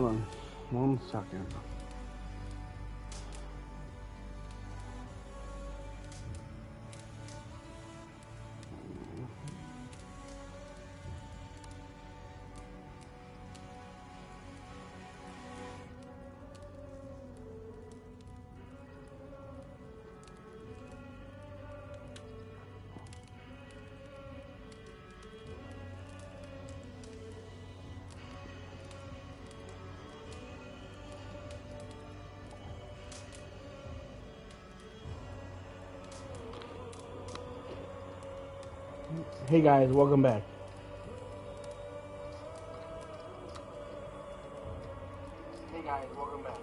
on 1 second. Hey guys, welcome back. Hey guys, welcome back.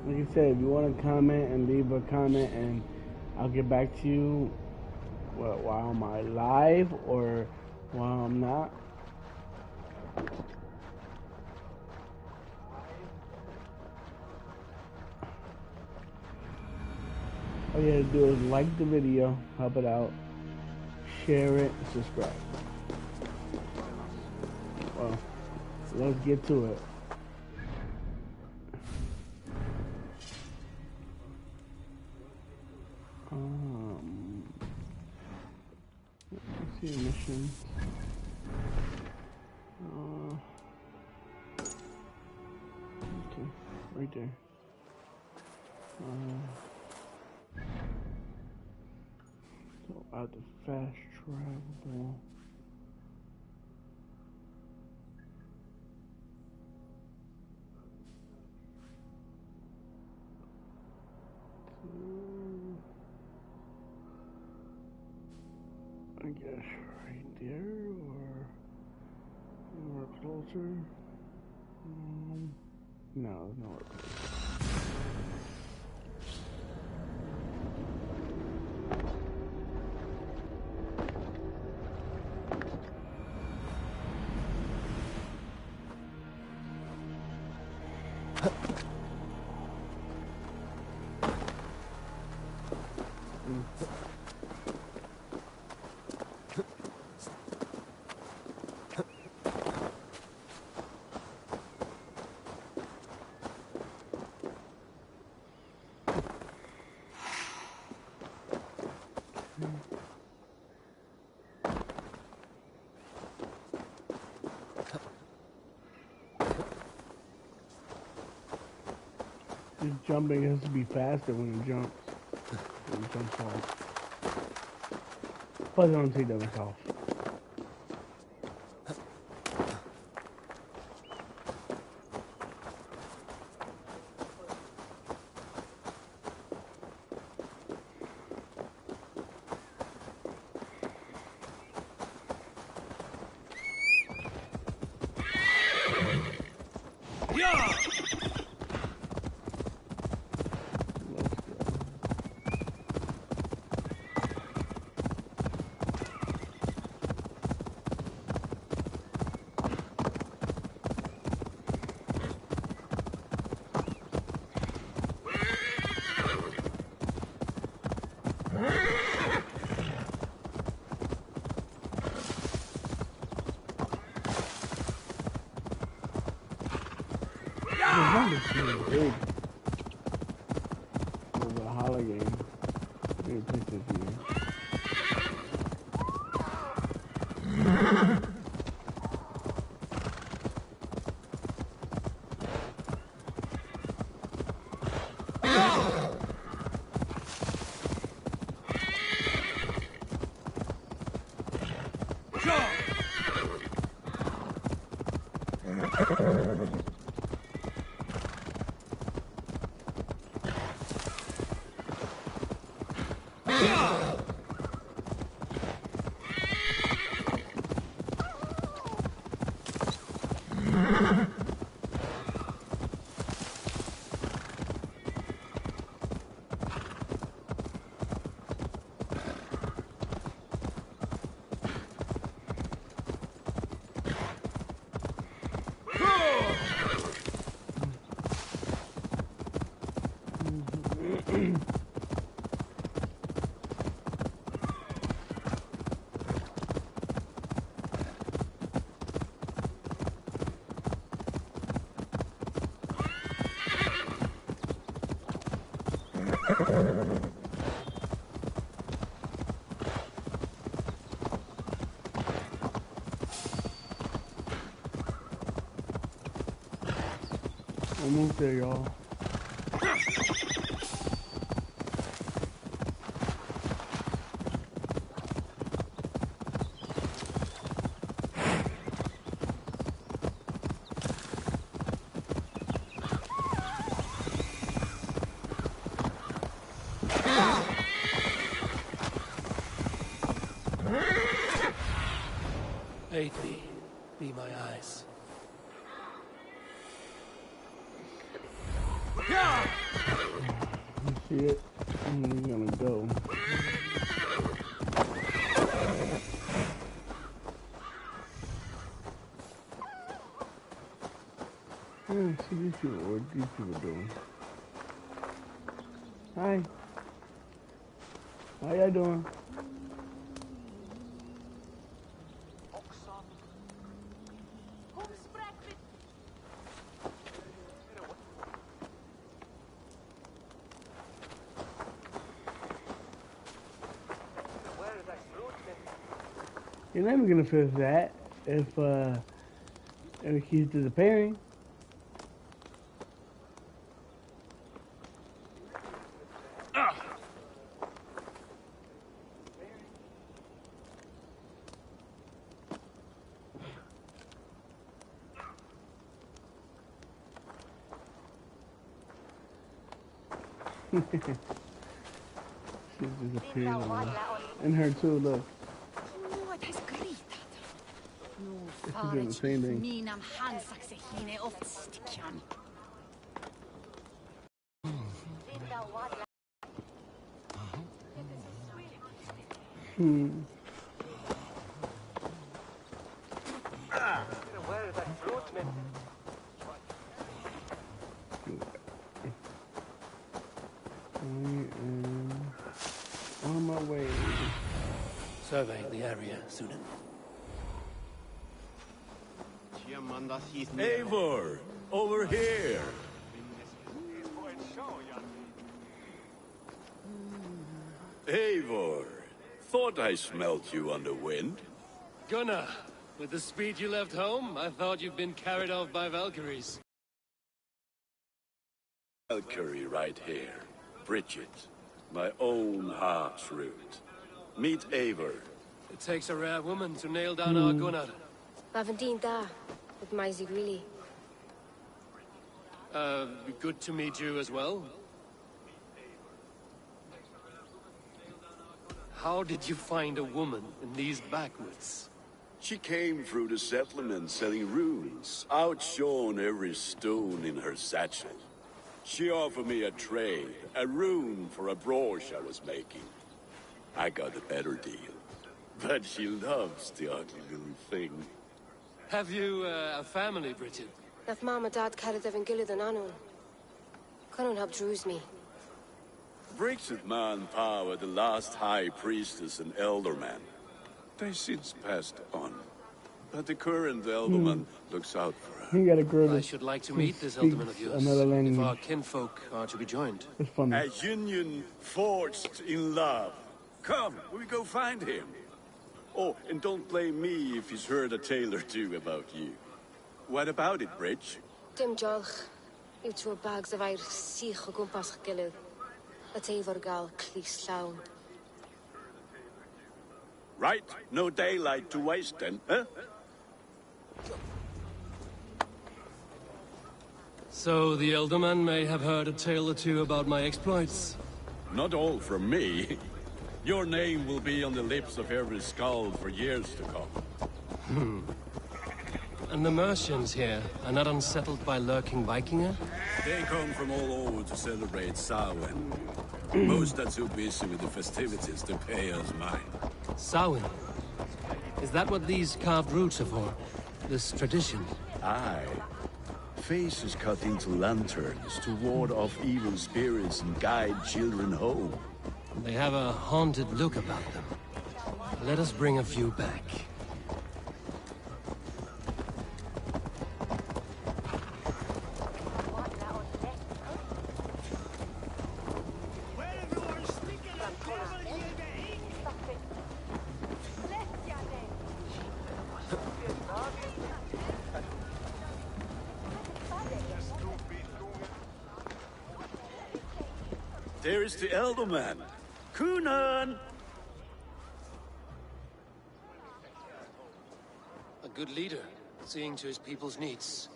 Like I said, if you want to comment and leave a comment, and I'll get back to you while I'm live or while I'm not. All you have to do is like the video, help it out, share it, subscribe. Well, let's get to it. Let's see a mission. Okay, right there. So out the fast travel. I guess right there or anywhere closer. No, nowhere closer. This jumping has to be faster when it jumps. When it jumps off. Plus, I don't take that off. It's really big. The Valhalla game. Maybe take this here. Almost there, y'all. Aid me. Be my eyes. You see it? And we're gonna go. See these people, what these people doing? Hi. How y'all doing? You're never gonna fix that if it keeps disappearing. She disappeared on her. And her too, look. She's doing the same thing. On my way. Surveying the area, student. Eivor, over here. Eivor, thought I smelt you on the wind. Gunnar, with the speed you left home, I thought you'd been carried off by Valkyries. Valkyrie right here. Bridget, my own heart's root. Meet Eivor. It takes a rare woman to nail down our Gunnar. Lavandine da, with Maisy really. Good to meet you as well. How did you find a woman in these backwoods? She came through the settlement selling runes, outshone every stone in her satchel. She offered me a trade, a rune for a brooch I was making. I got a better deal. But she loves the ugly little thing. Have you a family, Bridget? Naf mama dad carried evan gillid an anun. Cannon have drews me. Bridget man power, the last high priestess and elderman. They since passed on. But the current elderman looks out for her. You got a girl. I should like to meet this elderman of yours. Another language. If our kinfolk are to be joined. It's funny. A union forged in love. Come, we go find him. Oh, and don't blame me if he's heard a tale or two about you. What about it, Bridge? Dim jolch. You two bags of air sich o gwmpas gillid. A teifor gal clis llawn. Right, no daylight to waste then, huh? So the elderman may have heard a tale or two about my exploits. Not all from me. Your name will be on the lips of every skald for years to come. And the merchants here are not unsettled by lurking Vikinger? They come from all over to celebrate Samhain. Most are too busy with the festivities to pay us mind. Samhain? Is that what these carved roots are for? This tradition? Aye. faces cut into lanterns to ward off evil spirits and guide children home. They have a haunted look about them. Let us bring a few back. There is the elder man. Kunan! A good leader, seeing to his people's needs.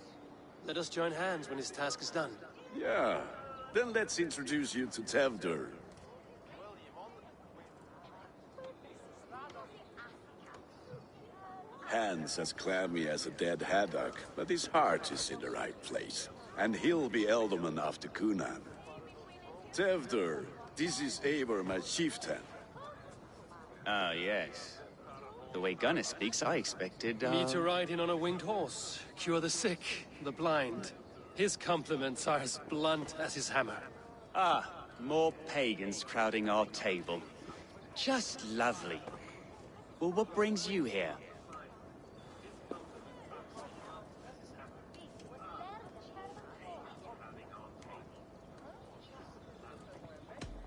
Let us join hands when his task is done. Yeah, then let's introduce you to Tevder. Hands as clammy as a dead haddock, but his heart is in the right place. And he'll be Elderman after Kunan. Tevder, this is Eivor, my chieftain. Ah, yes. The way Gunnar speaks, I expected, Me to ride in on a winged horse, cure the sick, the blind. His compliments are as blunt as his hammer. Ah, more pagans crowding our table. Just lovely. Well, what brings you here?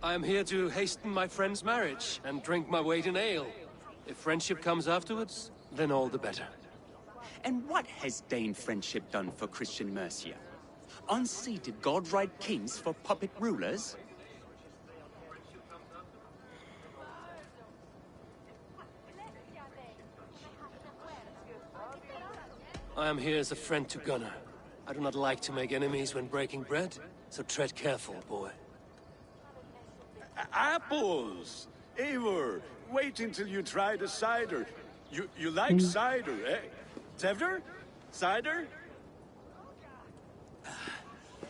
I am here to hasten my friend's marriage and drink my weight in ale. If friendship comes afterwards, then all the better. And what has Dane friendship done for Christian Mercia? Unseated god-right kings for puppet rulers? I am here as a friend to Gunnar. I do not like to make enemies when breaking bread, so tread careful, boy. Apples! Eivor, wait until you try the cider. You like cider, eh? Tevder? Cider?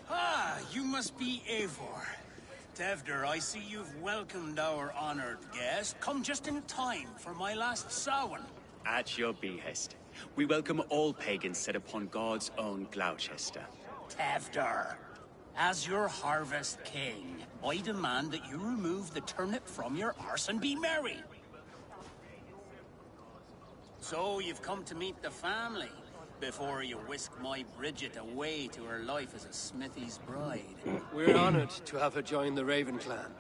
Ah, you must be Eivor. Tevder, I see you've welcomed our honored guest. Come just in time for my last Samhain. At your behest. We welcome all pagans set upon God's own Gloucester. Tevder, as your harvest king, I demand that you remove the turnip from your arse and be merry. So you've come to meet the family before you whisk my Bridget away to her life as a smithy's bride. We're honored to have her join the Raven clan,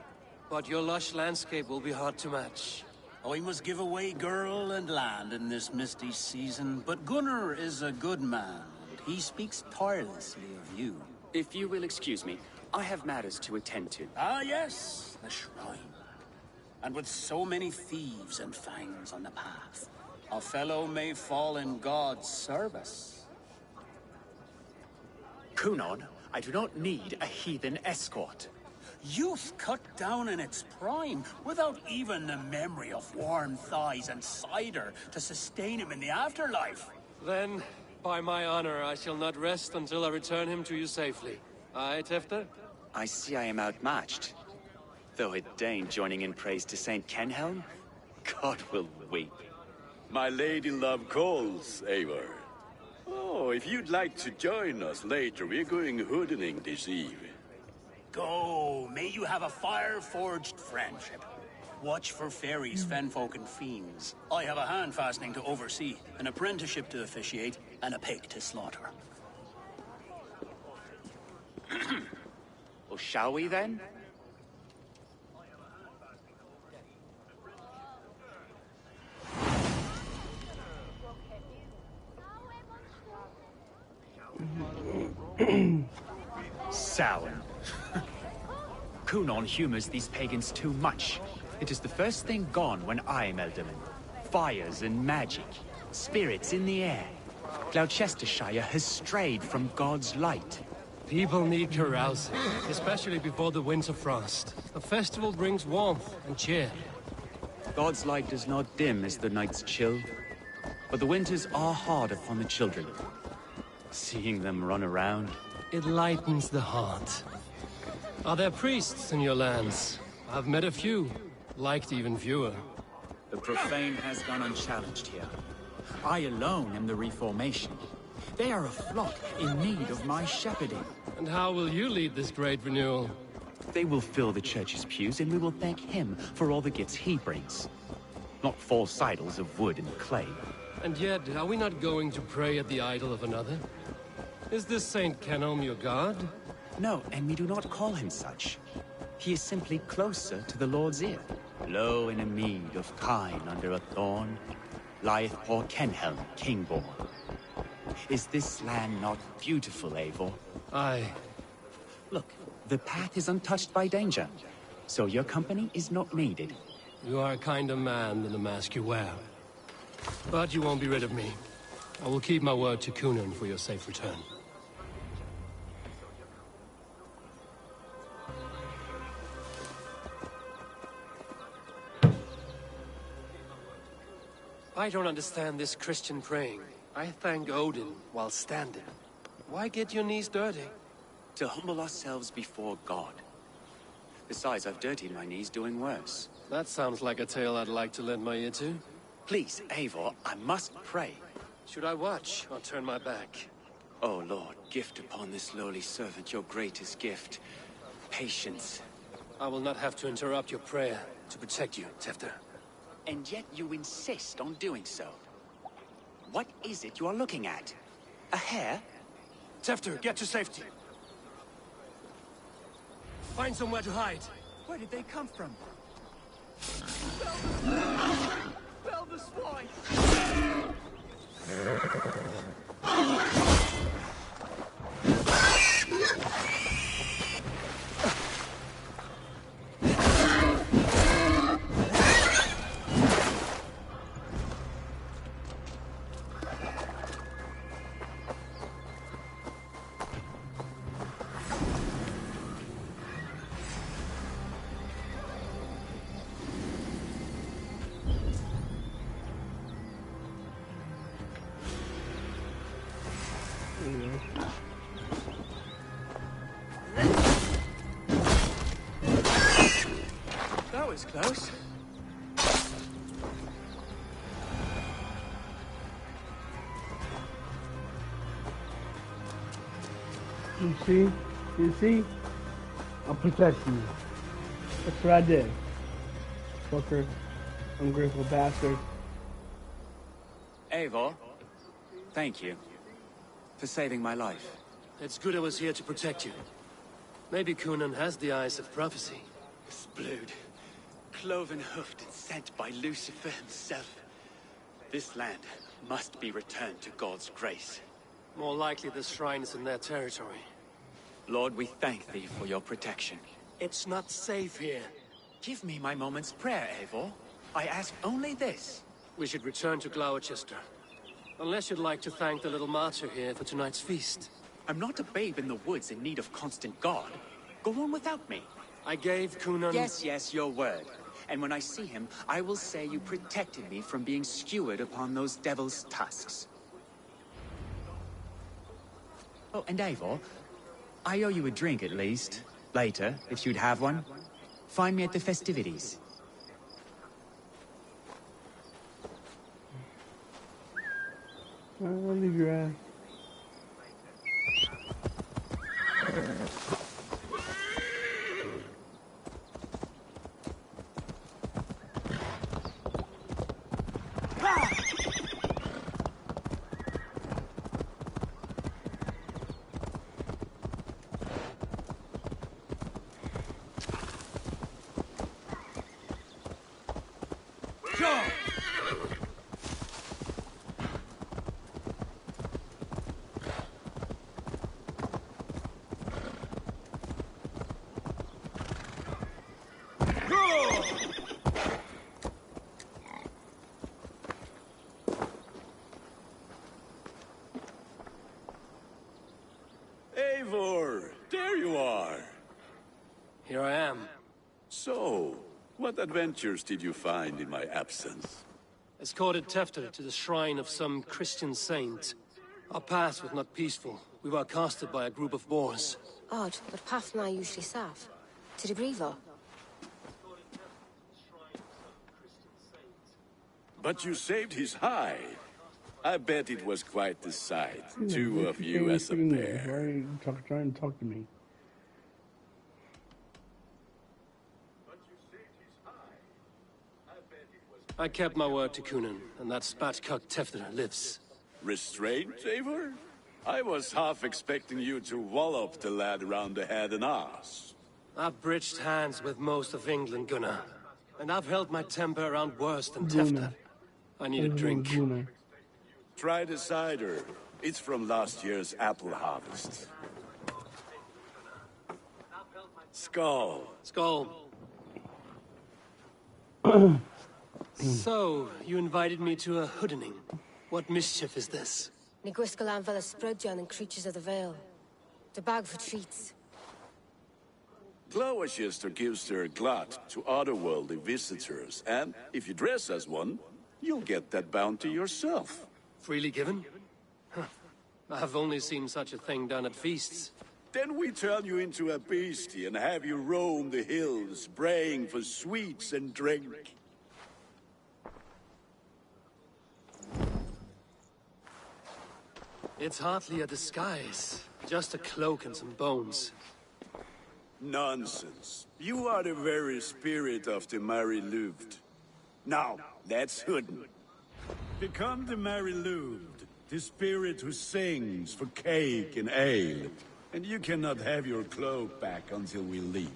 but your lush landscape will be hard to match. I must give away girl and land in this misty season, but Gunnar is a good man. He speaks tirelessly of you. If you will excuse me, I have matters to attend to. Ah, yes, the shrine. And with so many thieves and fangs on the path, a fellow may fall in God's service. Kunon, I do not need a heathen escort. Youth cut down in its prime, without even the memory of warm thighs and cider to sustain him in the afterlife. Then, by my honor, I shall not rest until I return him to you safely. Aye, Tefter? I see I am outmatched. Though a Dane joining in praise to Saint Kenhelm, God will weep. My lady love calls, Eivor. Oh, if you'd like to join us later, we're going hoodening this eve. Go, may you have a fire-forged friendship. Watch for fairies, fenfolk, and fiends. I have a hand fastening to oversee, an apprenticeship to officiate, and a pig to slaughter. Well, shall we then? Sour. Kunon humors these pagans too much. It is the first thing gone when I am Elderman. Fires and magic, spirits in the air. Gloucestershire has strayed from God's light. People need carousing, especially before the winter frost. A festival brings warmth and cheer. God's light does not dim as the nights chill, but the winters are hard upon the children. Seeing them run around, It lightens the heart. Are there priests in your lands? I've met a few, liked even fewer. the profane has gone unchallenged here. I alone am the reformation. They are a flock in need of my shepherding. And how will you lead this great renewal? They will fill the church's pews, and we will thank him for all the gifts he brings. Not false idols of wood and clay. And yet, are we not going to pray at the idol of another? Is this Saint Kenom your god? No, and we do not call him such. He is simply closer to the Lord's ear. Lo, in a mead of kine under a thorn, lieth poor Kenhelm, king-born. Is this land not beautiful, Eivor? Aye. Look, the path is untouched by danger, so your company is not needed. You are a kinder man than the mask you wear. But you won't be rid of me. I will keep my word to Kunan for your safe return. I don't understand this Christian praying. I thank Odin while standing. Why get your knees dirty? To humble ourselves before God. Besides, I've dirtied my knees doing worse. That sounds like a tale I'd like to lend my ear to. Please, Eivor, I must pray. Should I watch or turn my back? Oh Lord, gift upon this lowly servant your greatest gift. Patience. I will not have to interrupt your prayer to protect you, Tefter. And yet you insist on doing so. What is it you are looking at? A hare? Tefter, get to safety. Find somewhere to hide. Where did they come from? Bell the swine! That was close. You see? You see? I'll protect you. That's what I did. Fucker. Ungrateful bastard. Eivor, thank you for saving my life. It's good I was here to protect you. Maybe Kunan has the eyes of prophecy. This blood, cloven-hoofed and sent by Lucifer himself. This land must be returned to God's grace. More likely the shrine is in their territory. Lord, we thank thee for your protection. It's not safe here. Give me my moment's prayer, Eivor. I ask only this. We should return to Gloucester. Unless you'd like to thank the little martyr here for tonight's feast. I'm not a babe in the woods in need of constant guard. Go on without me. I gave Kunan... Yes, your word. And when I see him, I will say you protected me from being skewered upon those devil's tusks. Oh, and Eivor, I owe you a drink at least. Later, if you'd have one. Find me at the festivities. I'll leave your ass. Eivor, there you are. Here I am. So, what adventures did you find in my absence? Escorted Tefter to the shrine of some Christian saint. Our path was not peaceful. We were accosted by a group of boars. Odd, but path na usually safe. To the brievo. But you saved his hide. I bet it was quite the sight. Yeah, Two what of you you saying as a sitting there? pair. Why are you trying to talk to me? I kept my word to Kunin, and that spatchcock Tefter lives. Restraint, Eivor? I was half expecting you to wallop the lad around the head and ass. I've bridged hands with most of England, Gunnar. And I've held my temper around worse than Gunnar. Tefter. I need a drink. Gunnar. Try the cider. It's from last year's apple harvest. Skull. Skull. So, you invited me to a hoodening. What mischief is this? Ní gwisgo an fel ysbrydion and creatures of the Vale. The bag for treats. Gloucester gives their glut to otherworldly visitors, and if you dress as one, you'll get that bounty yourself. Freely given? Huh. I've only seen such a thing done at feasts. Then we turn you into a beastie and have you roam the hills, braying for sweets and drink. It's hardly a disguise. Just a cloak and some bones. Nonsense. You are the very spirit of the Mary Louved. Now, let's hoodin. Become the Mary Louved, the spirit who sings for cake and ale. And you cannot have your cloak back until we leave.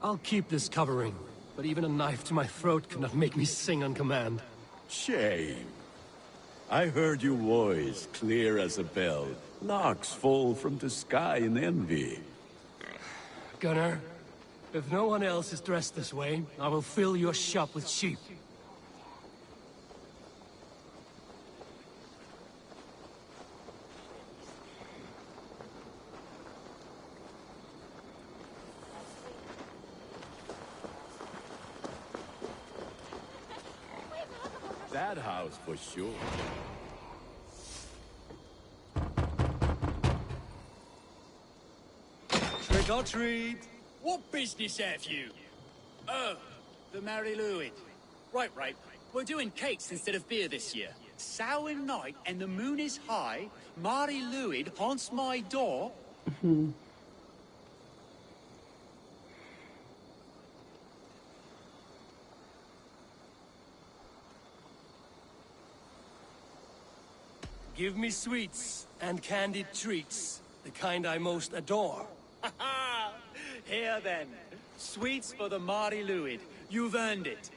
I'll keep this covering, but even a knife to my throat cannot make me sing on command. Shame. I heard your voice clear as a bell. Larks fall from the sky in envy. Gunnar, if no one else is dressed this way, I will fill your shop with sheep. That house for sure. Trick or treat! What business have you? Oh, the Mary Louis. Right. We're doing cakes instead of beer this year. Samhain night and the moon is high. Mary Louis haunts my door. Give me sweets and candied treats, the kind I most adore. Here then, sweets for the Mary Louis. You've earned it.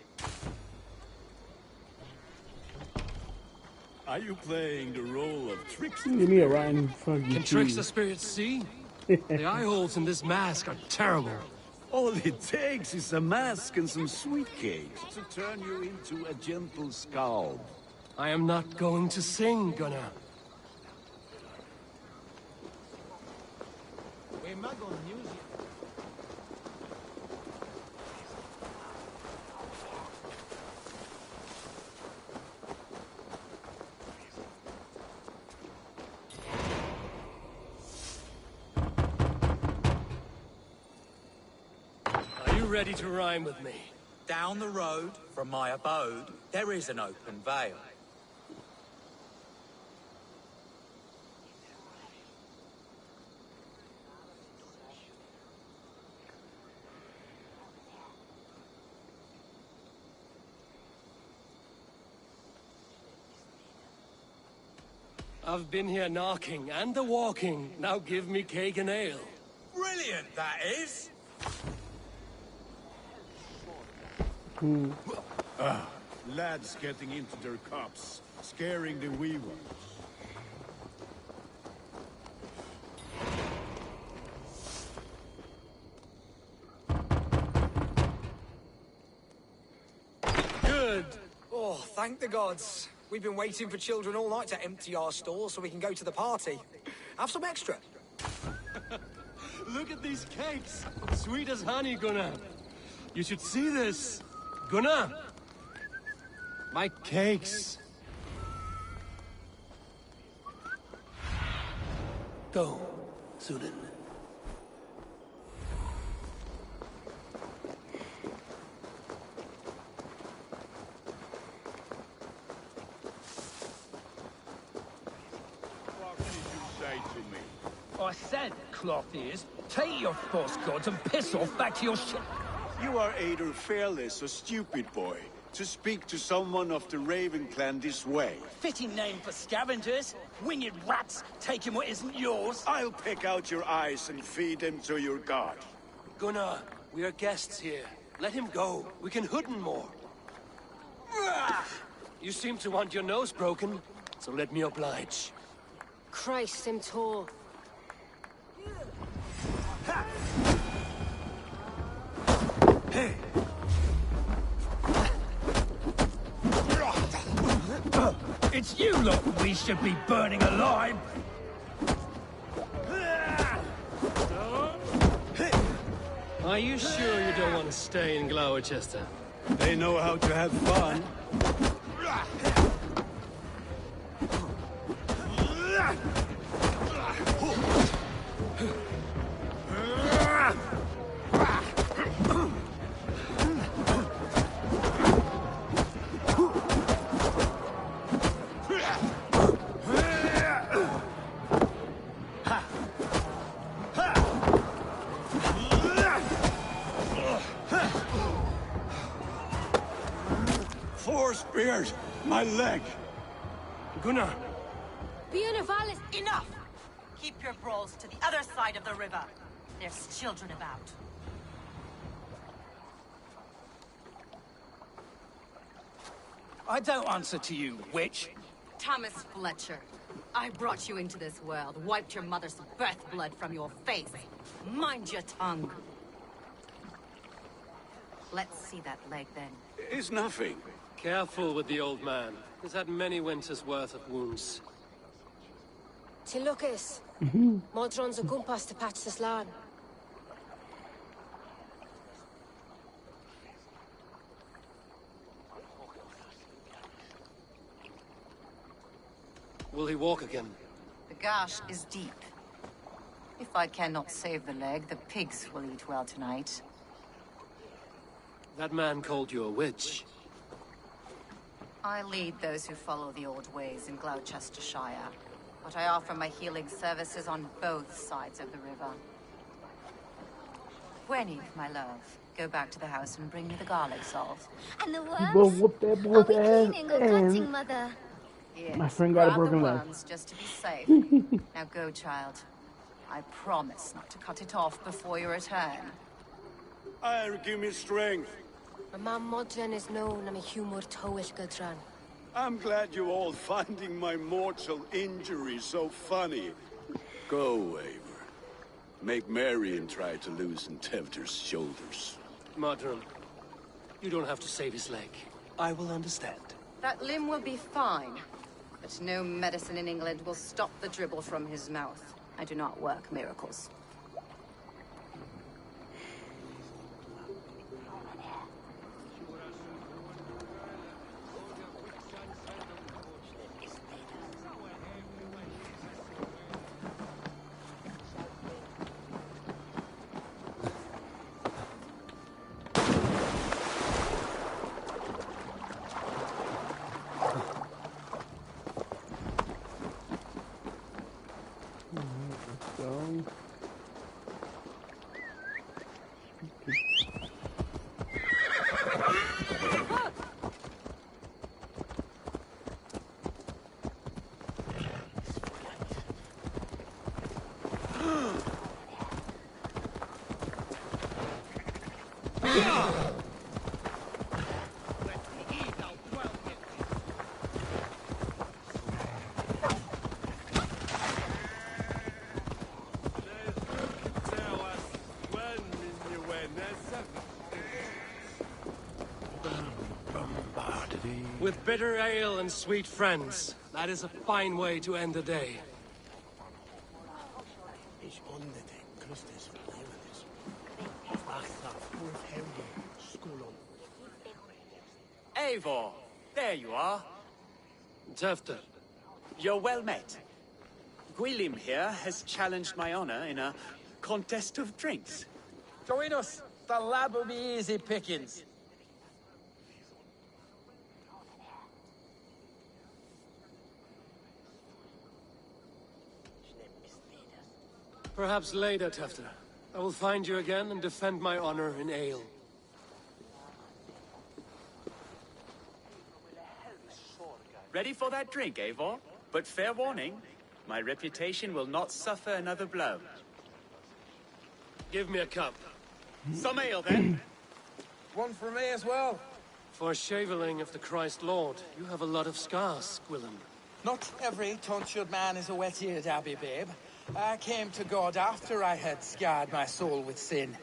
Are you playing the role of trickster? Give me a rotten fucking Can cheese. trickster spirits see? The eye holes in this mask are terrible. All it takes is a mask and some sweet cakes to turn you into a gentle scald. I am not going to sing, Gunnar. Are you ready to rhyme with me? Down the road from my abode, there is an open vale. I've been here knocking and a walking. Now give me cake and ale. Brilliant, that is! Lads getting into their cups, scaring the wee ones. Good. Oh, thank the gods. We've been waiting for children all night to empty our stalls so we can go to the party. Have some extra. Look at these cakes. Sweet as honey, Gunnar. You should see this. Gunnar! My cakes. Go, Sunan. me. I said, cloth ears, take your false gods and piss off back to your ship. You are either fearless or stupid, boy, to speak to someone of the Raven clan this way. Fitting name for scavengers. Winged rats taking what isn't yours. I'll pick out your eyes and feed them to your god. Gunnar, we are guests here. Let him go. We can hood him more. You seem to want your nose broken, so let me oblige. Christ, him tall. Hey. It's you lot we should be burning alive! Are you sure you don't want to stay in Gloucester? They know how to have fun. Four spears! My leg! Gunnar! Valhalla. Enough! Keep your brawls to the other side of the river. There's children about. I don't answer to you, witch. Thomas Fletcher, I brought you into this world, wiped your mother's birth blood from your face. Mind your tongue. Let's see that leg, then. It's nothing. Careful with the old man. He's had many winters' worth of wounds. To Lucas. Modron's a gumpas to patch this land. Will he walk again? The gash is deep. If I cannot save the leg, the pigs will eat well tonight. That man called you a witch. I lead those who follow the old ways in Gloucestershire, but I offer my healing services on both sides of the river. Gwenny, my love, go back to the house and bring me the garlic salt. And the Go worms? whoop that Are boy's we ass, cleaning or cutting, and Mother? Yes, my friend got a grab broken the leg. worms just to be safe. Now go, child. I promise not to cut it off before your return. I'll give me strength. My mom Modron is known I'm a humor towish Gudran. I'm glad you all finding my mortal injury so funny. Go, Eivor. Make Marion try to loosen Tevder's shoulders. Modron, you don't have to save his leg. I will understand. That limb will be fine, but no medicine in England will stop the dribble from his mouth. I do not work miracles. So. With bitter ale and sweet friends, that is a fine way to end the day. Eivor, there you are. Tefter, You're well met. Gwilym here has challenged my honor in a contest of drinks. Join us. The lab will be easy pickings. Perhaps later, Tefter. I will find you again and defend my honor in Ale. Ready for that drink, Eivor? But fair warning, my reputation will not suffer another blow. Give me a cup. Some ale, then. One for me as well. For shaveling of the Christ Lord, you have a lot of scars, Gwillem. Not every tonsured man is a wet-eared Abbey, babe. I came to God after I had scarred my soul with sin.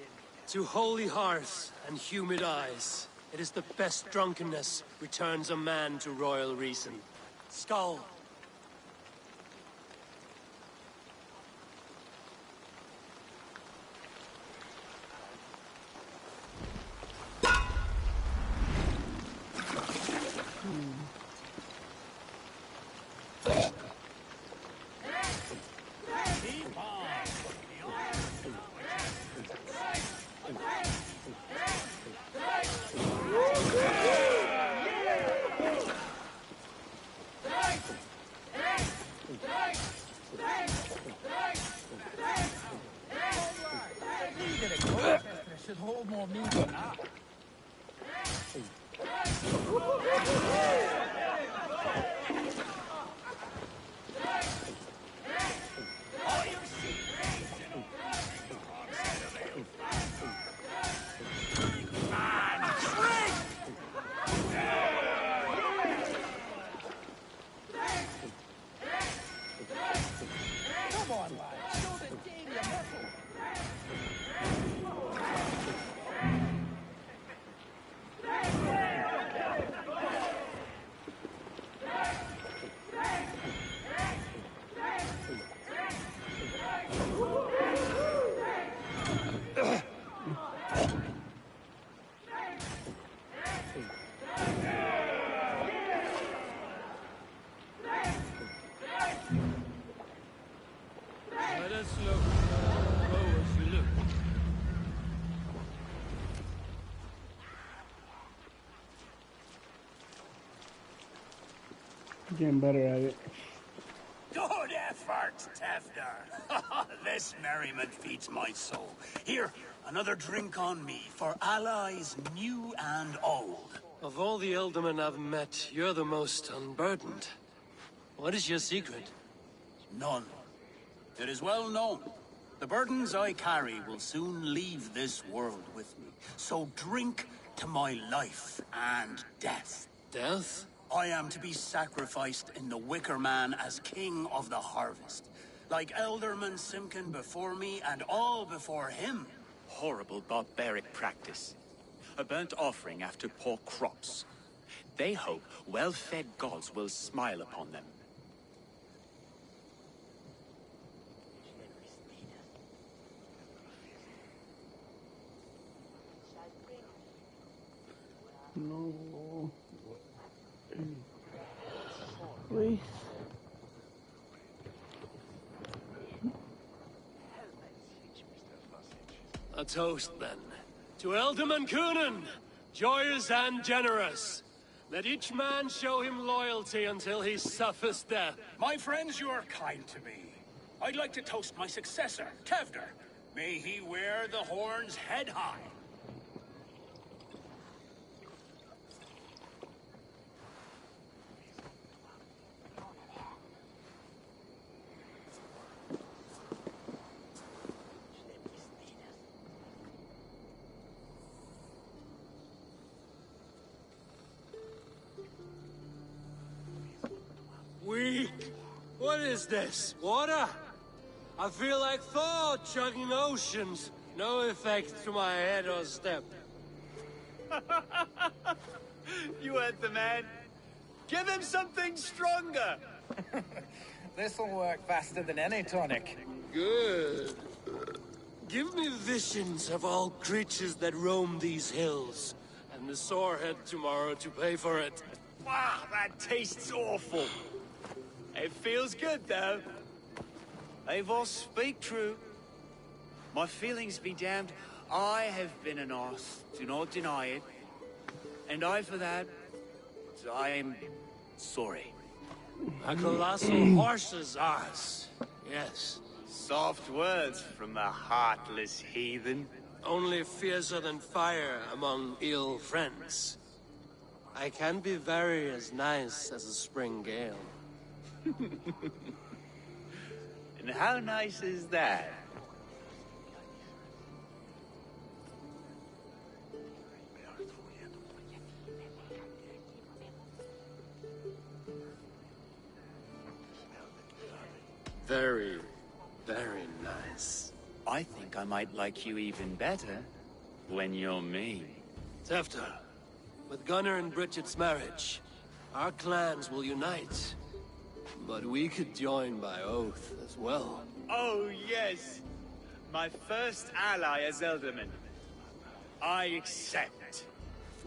To holy hearths and humid eyes, it is the best drunkenness returns a man to royal reason. Skull. It should hold more meat than that. Come on, lads. Show the game your muscle. Let us look. Oh, if you look. Getting better at it. Good effort, Tefter. This merriment feeds my soul. Here, another drink on me for allies new and old. Of all the Ealdormen I've met, you're the most unburdened. What is your secret? None. It is well known. The burdens I carry will soon leave this world with me. So drink to my life and death. Death? I am to be sacrificed in the Wicker Man as king of the harvest. Like Elderman Simkin before me and all before him. Horrible barbaric practice. A burnt offering after poor crops. They hope well-fed gods will smile upon them. No. Please. A toast, then. To Ealdorman Coonan, joyous and generous. Let each man show him loyalty until he suffers death. My friends, you are kind to me. I'd like to toast my successor, Tevder. May he wear the horns head high. Weak. What is this? Water? I feel like Thor chugging oceans. No effect to my head or step. You heard the man. Give him something stronger. This'll work faster than any tonic. Good. Give me visions of all creatures that roam these hills, and the sorehead tomorrow to pay for it. Wow, that tastes awful. It feels good, though. Eivor, speak true. My feelings be damned. I have been an arse, do not deny it. And I, for that, I am sorry. A colossal horse's arse. Yes, Soft words from the heartless heathen. Only fiercer than fire among ill friends. I can be very as nice as a spring gale. And how nice is that? Very, very nice. I think I might like you even better when you're me. Tefter, with Gunnar and Bridget's marriage, our clans will unite. But we could join by oath as well. Oh, yes. My first ally as Elderman. I accept.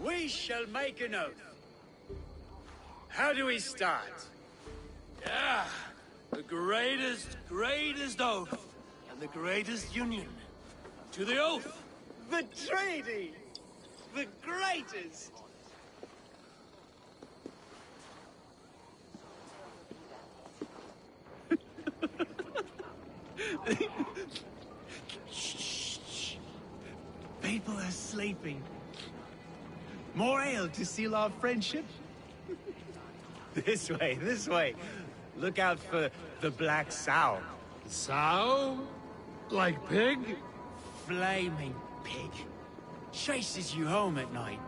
We shall make an oath. How do we start? Yeah! The greatest oath, and the greatest union. To the oath! The treaty! The greatest! Shh. People are sleeping. More ale to seal our friendship? This way, this way. Look out for the black sow. Sow? Like pig? Flaming pig. Chases you home at night.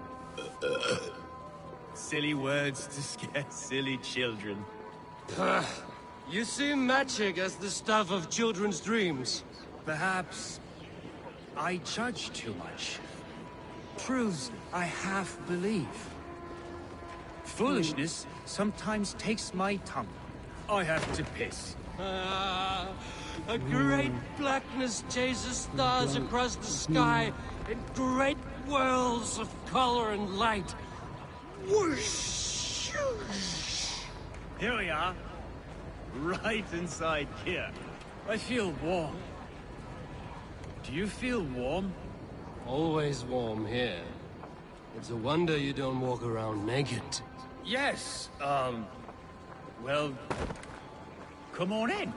Silly words to scare silly children. You see magic as the stuff of children's dreams. Perhaps I judge too much. Truths I half believe. Foolishness sometimes takes my tongue. I have to piss. A great blackness chases stars across the sky in great whirls of color and light. Whoosh! Here we are. Right inside here. I feel warm. Do you feel warm? Always warm here. It's a wonder you don't walk around naked. Yes, well, come on in.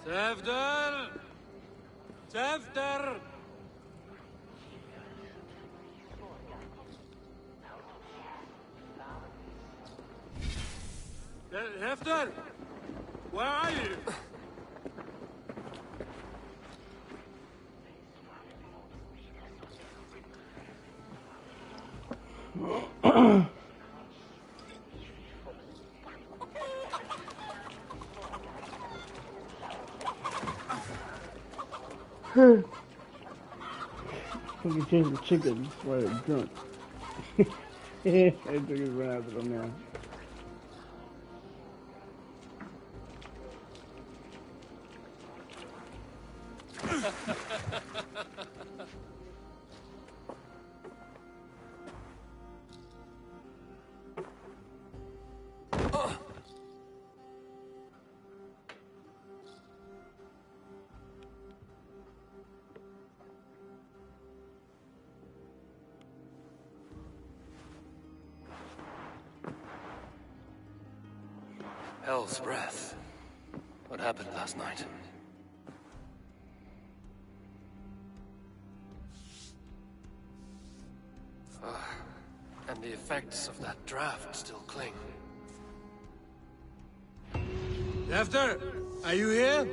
Tefter! Tefter! Tefter! Where are you? We can change the chickens while they're drunk. I think it's run after them now. Hell's breath. What happened last night? And the effects of that draft still cling. Tefter, are you here?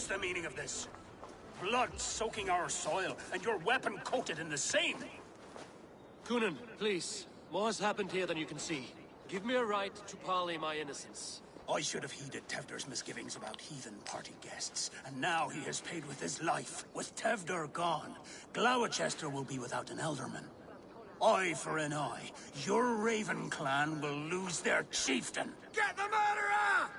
is the meaning of this? Blood soaking our soil, and your weapon coated in the same! Coonan, please. More has happened here than you can see. Give me a right to parley my innocence. I should have heeded Tevder's misgivings about heathen party guests, and now he has paid with his life. With Tevder gone, Gloucester will be without an elderman. Eye for an eye. Your Raven clan will lose their chieftain. Get the murderer!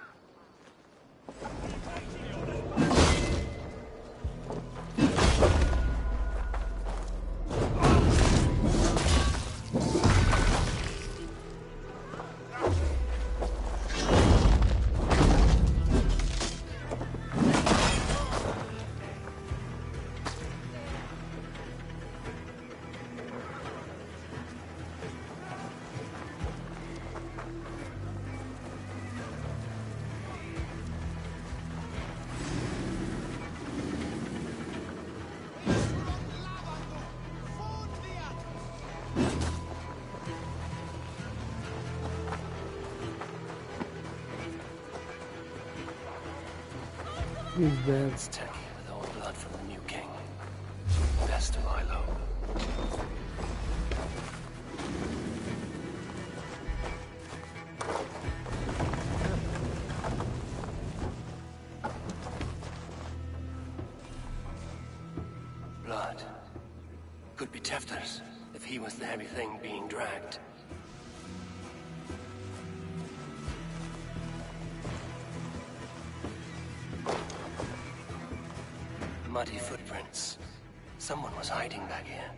He's dead. It's tacky with old blood from the new king. Best of Ilo. Blood. Could be Tefter's, if he was the heavy thing being dragged. Muddy footprints. Someone was hiding back here.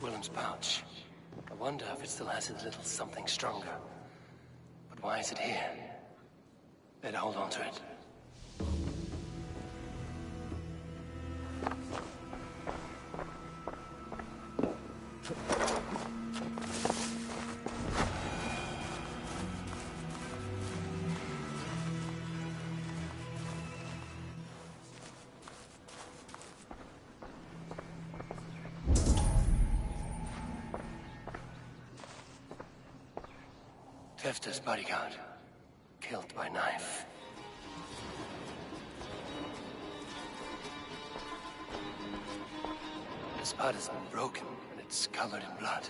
Willem's pouch. I wonder if it still has a little something stronger. Why is it here? Better hold on to it. Tefter's bodyguard, killed by knife. The spot has been broken, and it's covered in blood.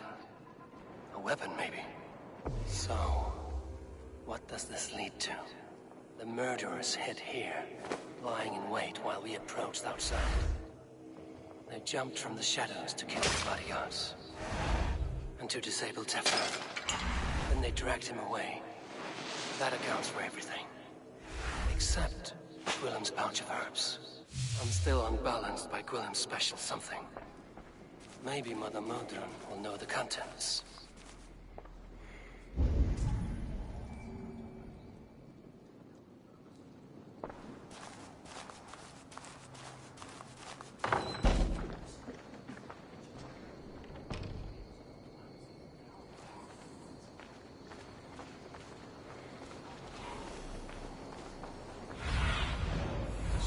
A weapon, maybe. So, what does this lead to? The murderers hid here, lying in wait while we approached outside. They jumped from the shadows to kill the bodyguards. And to disable Tefter. Then they dragged him away. That accounts for everything. Except Gwillem's pouch of herbs. I'm still unbalanced by Gwillem's special something. Maybe Mother Modron will know the contents.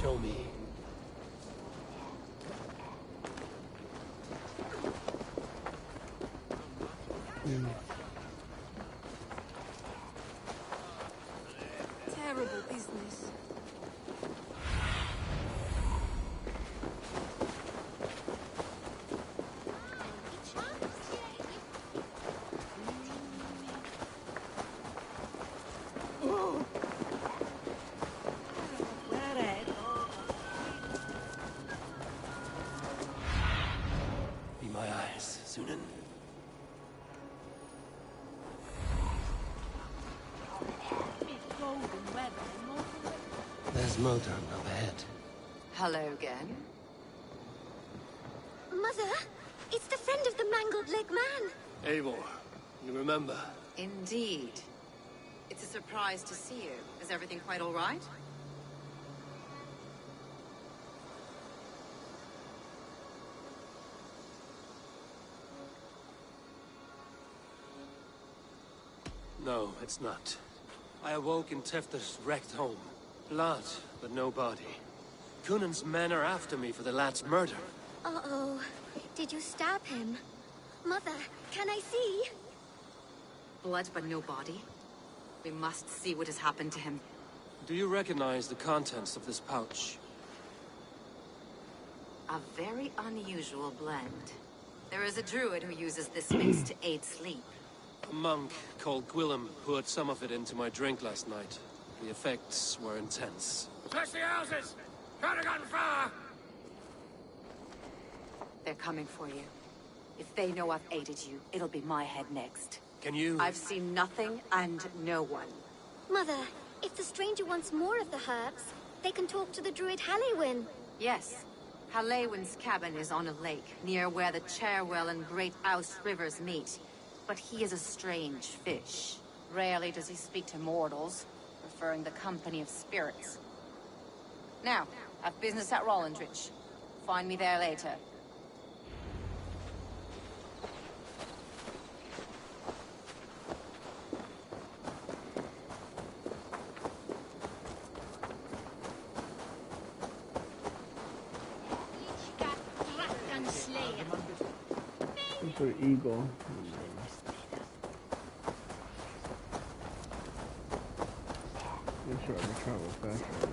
Show me. Terrible business. Be my eyes, Sunan. There's Modron up ahead. Hello again. Mother, it's the friend of the mangled leg man. Eivor, you remember? Indeed. It's a surprise to see you. Is everything quite all right? No, it's not. I awoke in Tefta's wrecked home. Blood, but no body. Cunan's men are after me for the lad's murder. Uh-oh. Did you stab him? Mother, can I see? Blood but no body? We must see what has happened to him. Do you recognize the contents of this pouch? A very unusual blend. There is a druid who uses this mix to aid sleep. A monk called Gwillem poured some of it into my drink last night. The effects were intense. Search the houses! Try to gotten far! They're coming for you. If they know I've aided you, it'll be my head next. Can you... I've seen nothing and no one. Mother, if the stranger wants more of the herbs, they can talk to the druid Halewyn. Yes. Halewyn's cabin is on a lake, near where the Cherwell and Great Ouse rivers meet. But he is a strange fish. Rarely does he speak to mortals, preferring the company of spirits. Now, I've business at Rollandridge. Find me there later. It's an eagle. Make sure I travel faster.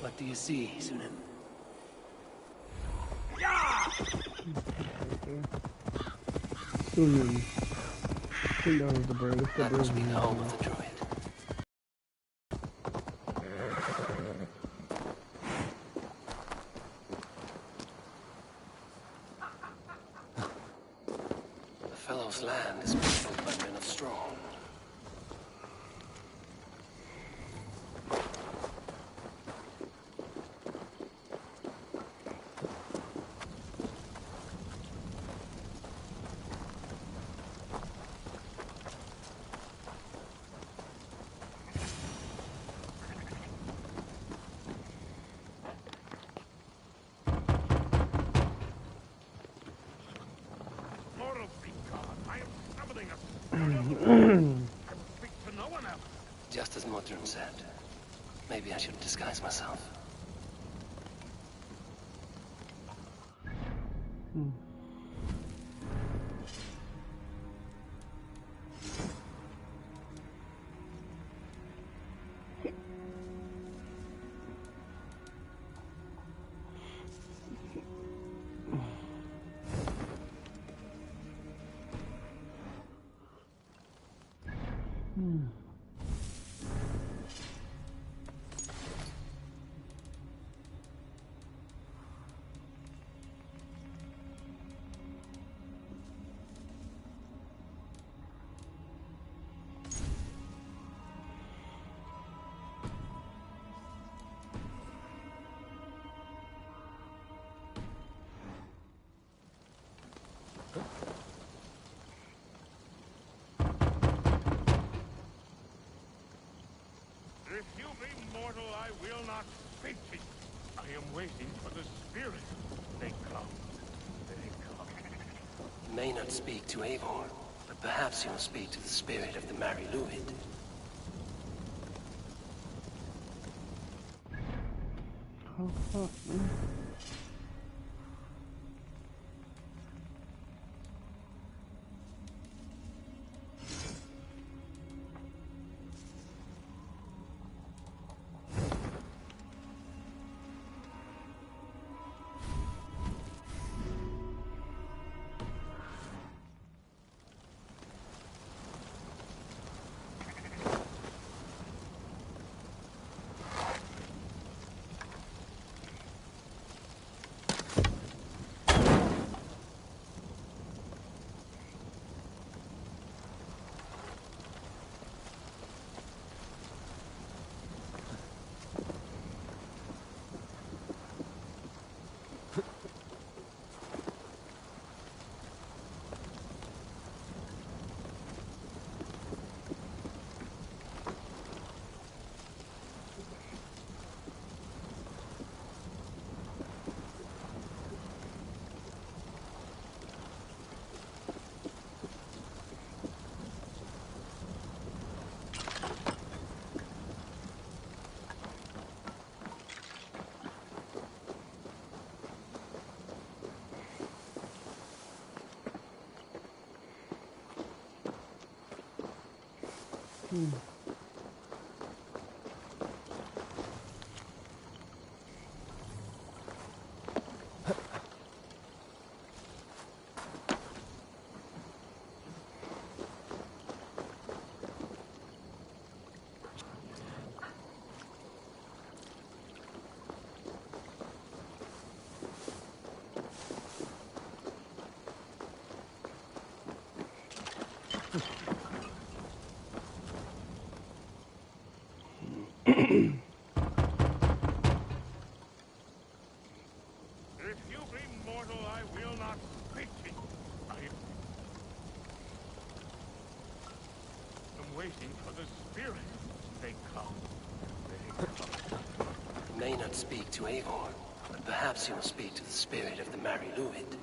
What do you see, Sunan? Sunan. I think that was the bird. It's the That bird. must be the home of the druid. Lost land is patrolled by men of straw. Just as Modron said. Maybe I should disguise myself. If you be mortal, I will not speak to you. I am waiting for the spirit. They come. They come. May not speak to Eivor, but perhaps you'll speak to the spirit of the Mary Luid. If you be mortal, I will not speak to you. I am waiting for the spirit. They come. They come. May not speak to Eivor, but perhaps you'll speak to the spirit of the Mary Luid.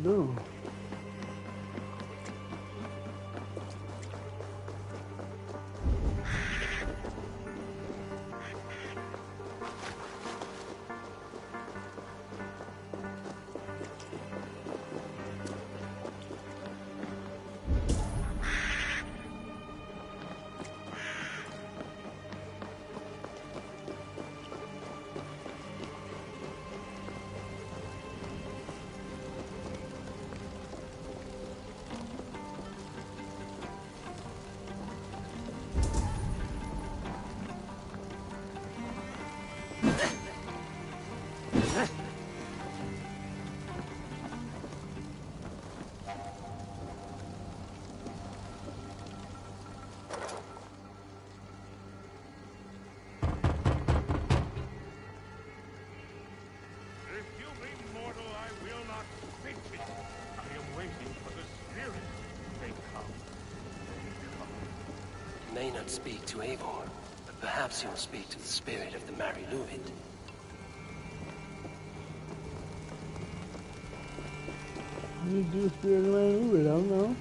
do. If you be mortal, I will not speak to you. I am waiting for the spirit. They come. You may not speak to Eivor, but perhaps you'll speak to the spirit of the Mary Luid. You do spirit of man, I don't know.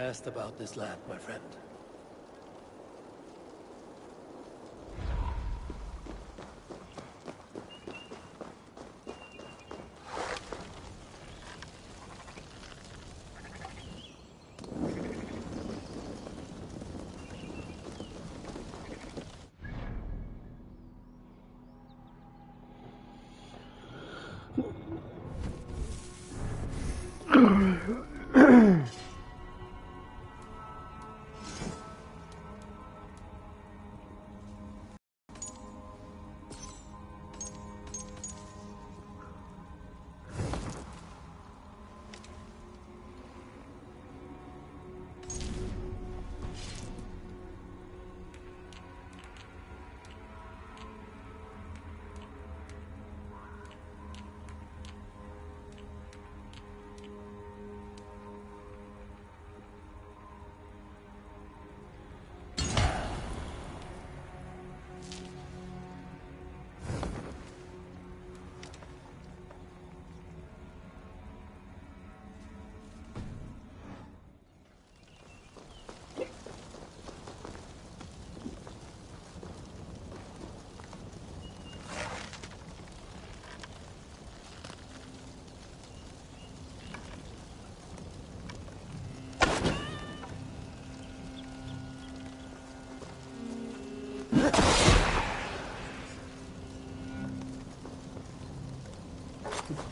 Cast about this land, my friend.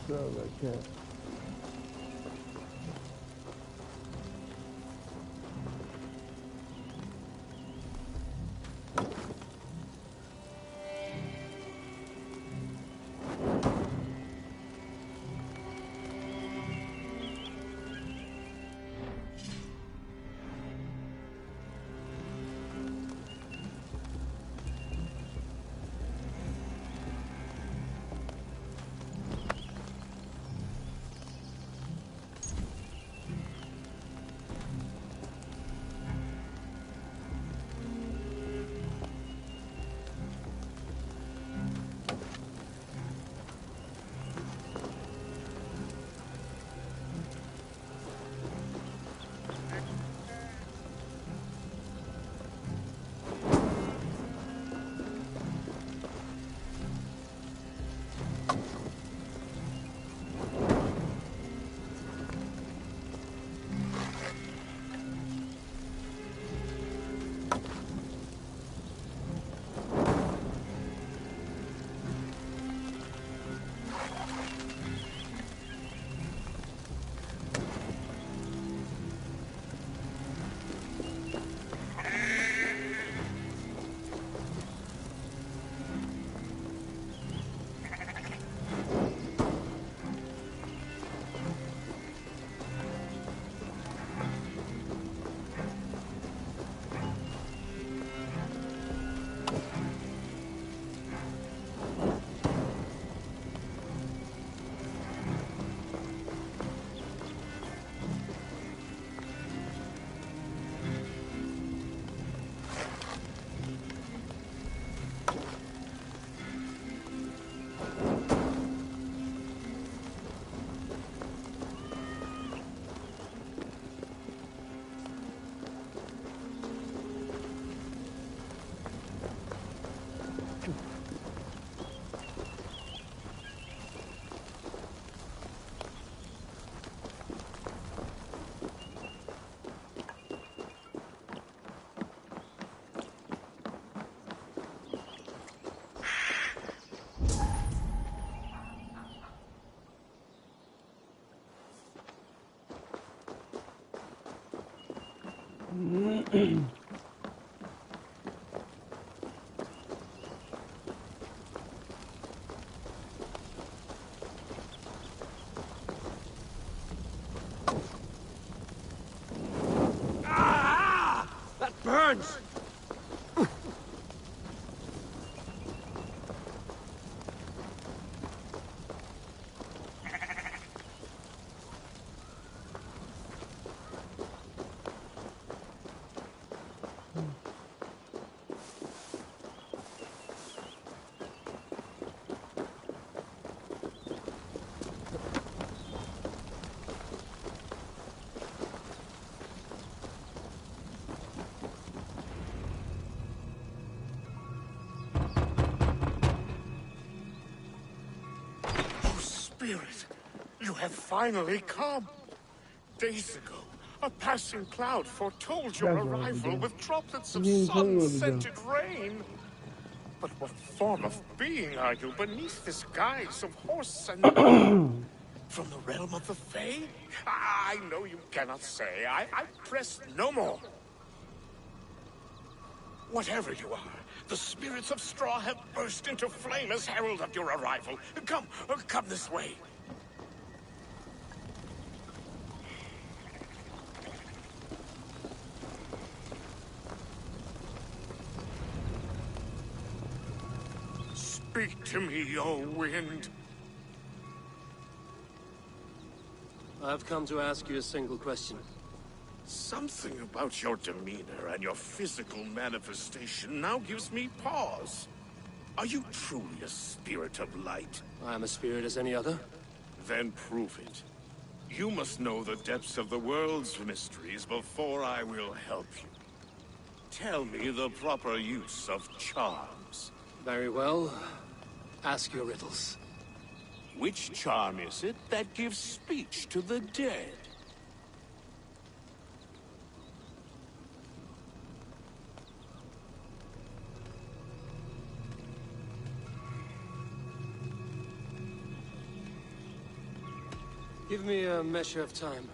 Like that. Burns! have finally come. Days ago, a passing cloud foretold your arrival with droplets of sun-scented rain. But what form of being are you beneath this guise of horse and... From the realm of the Fae? I know you cannot say. I press no more. Whatever you are, the spirits of straw have burst into flame as herald of your arrival. Come this way. Speak to me, O wind. I've come to ask you a single question. Something about your demeanor and your physical manifestation now gives me pause. Are you truly a spirit of light? I am a spirit as any other. Then prove it. You must know the depths of the world's mysteries before I will help you. Tell me the proper use of charms. Very well. Ask your riddles. Which charm is it that gives speech to the dead? Give me a measure of time.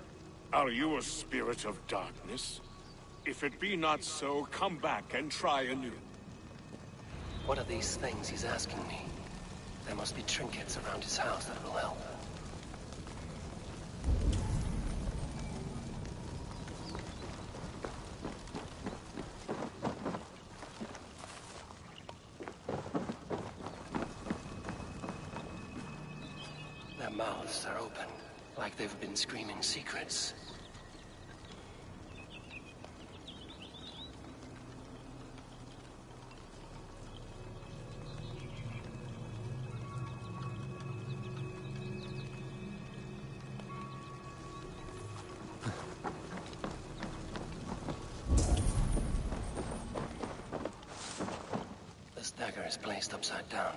Are you a spirit of darkness? If it be not so, come back and try anew. What are these things he's asking me? There must be trinkets around his house that will help. Their mouths are open, like they've been screaming secrets. This dagger is placed upside down.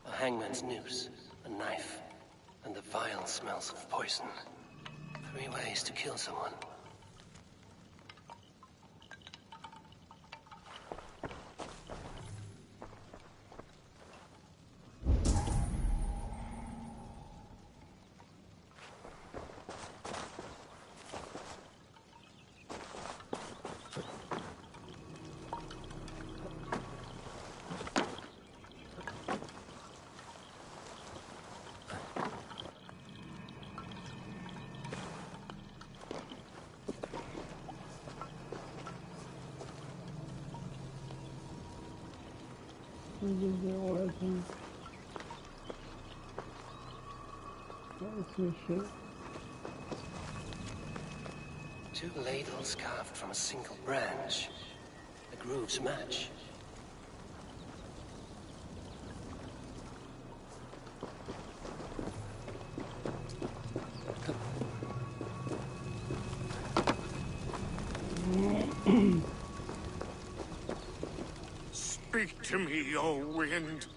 A hangman's noose, a knife, and the vile smells of poison. 3 ways to kill someone. Two ladles carved from a single branch. The grooves match. Speak to me, O wind.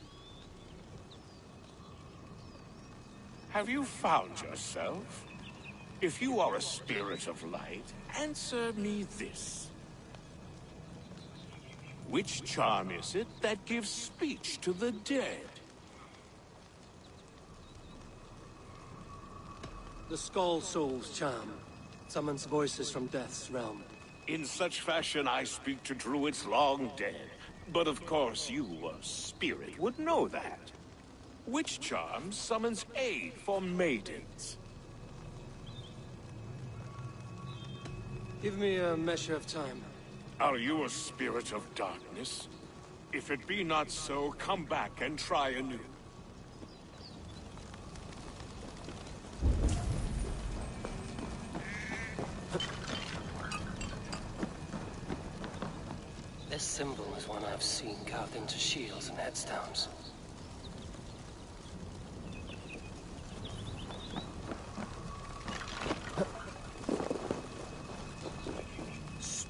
Have you found yourself? If you are a spirit of light, answer me this. Which charm is it that gives speech to the dead? The Skull Soul's charm summons voices from Death's realm. In such fashion I speak to druids long dead. But of course you, a spirit, would know that. Which charm summons aid for maidens? Give me a measure of time. Are you a spirit of darkness? If it be not so, come back and try anew. This symbol is one I've seen carved into shields and headstones.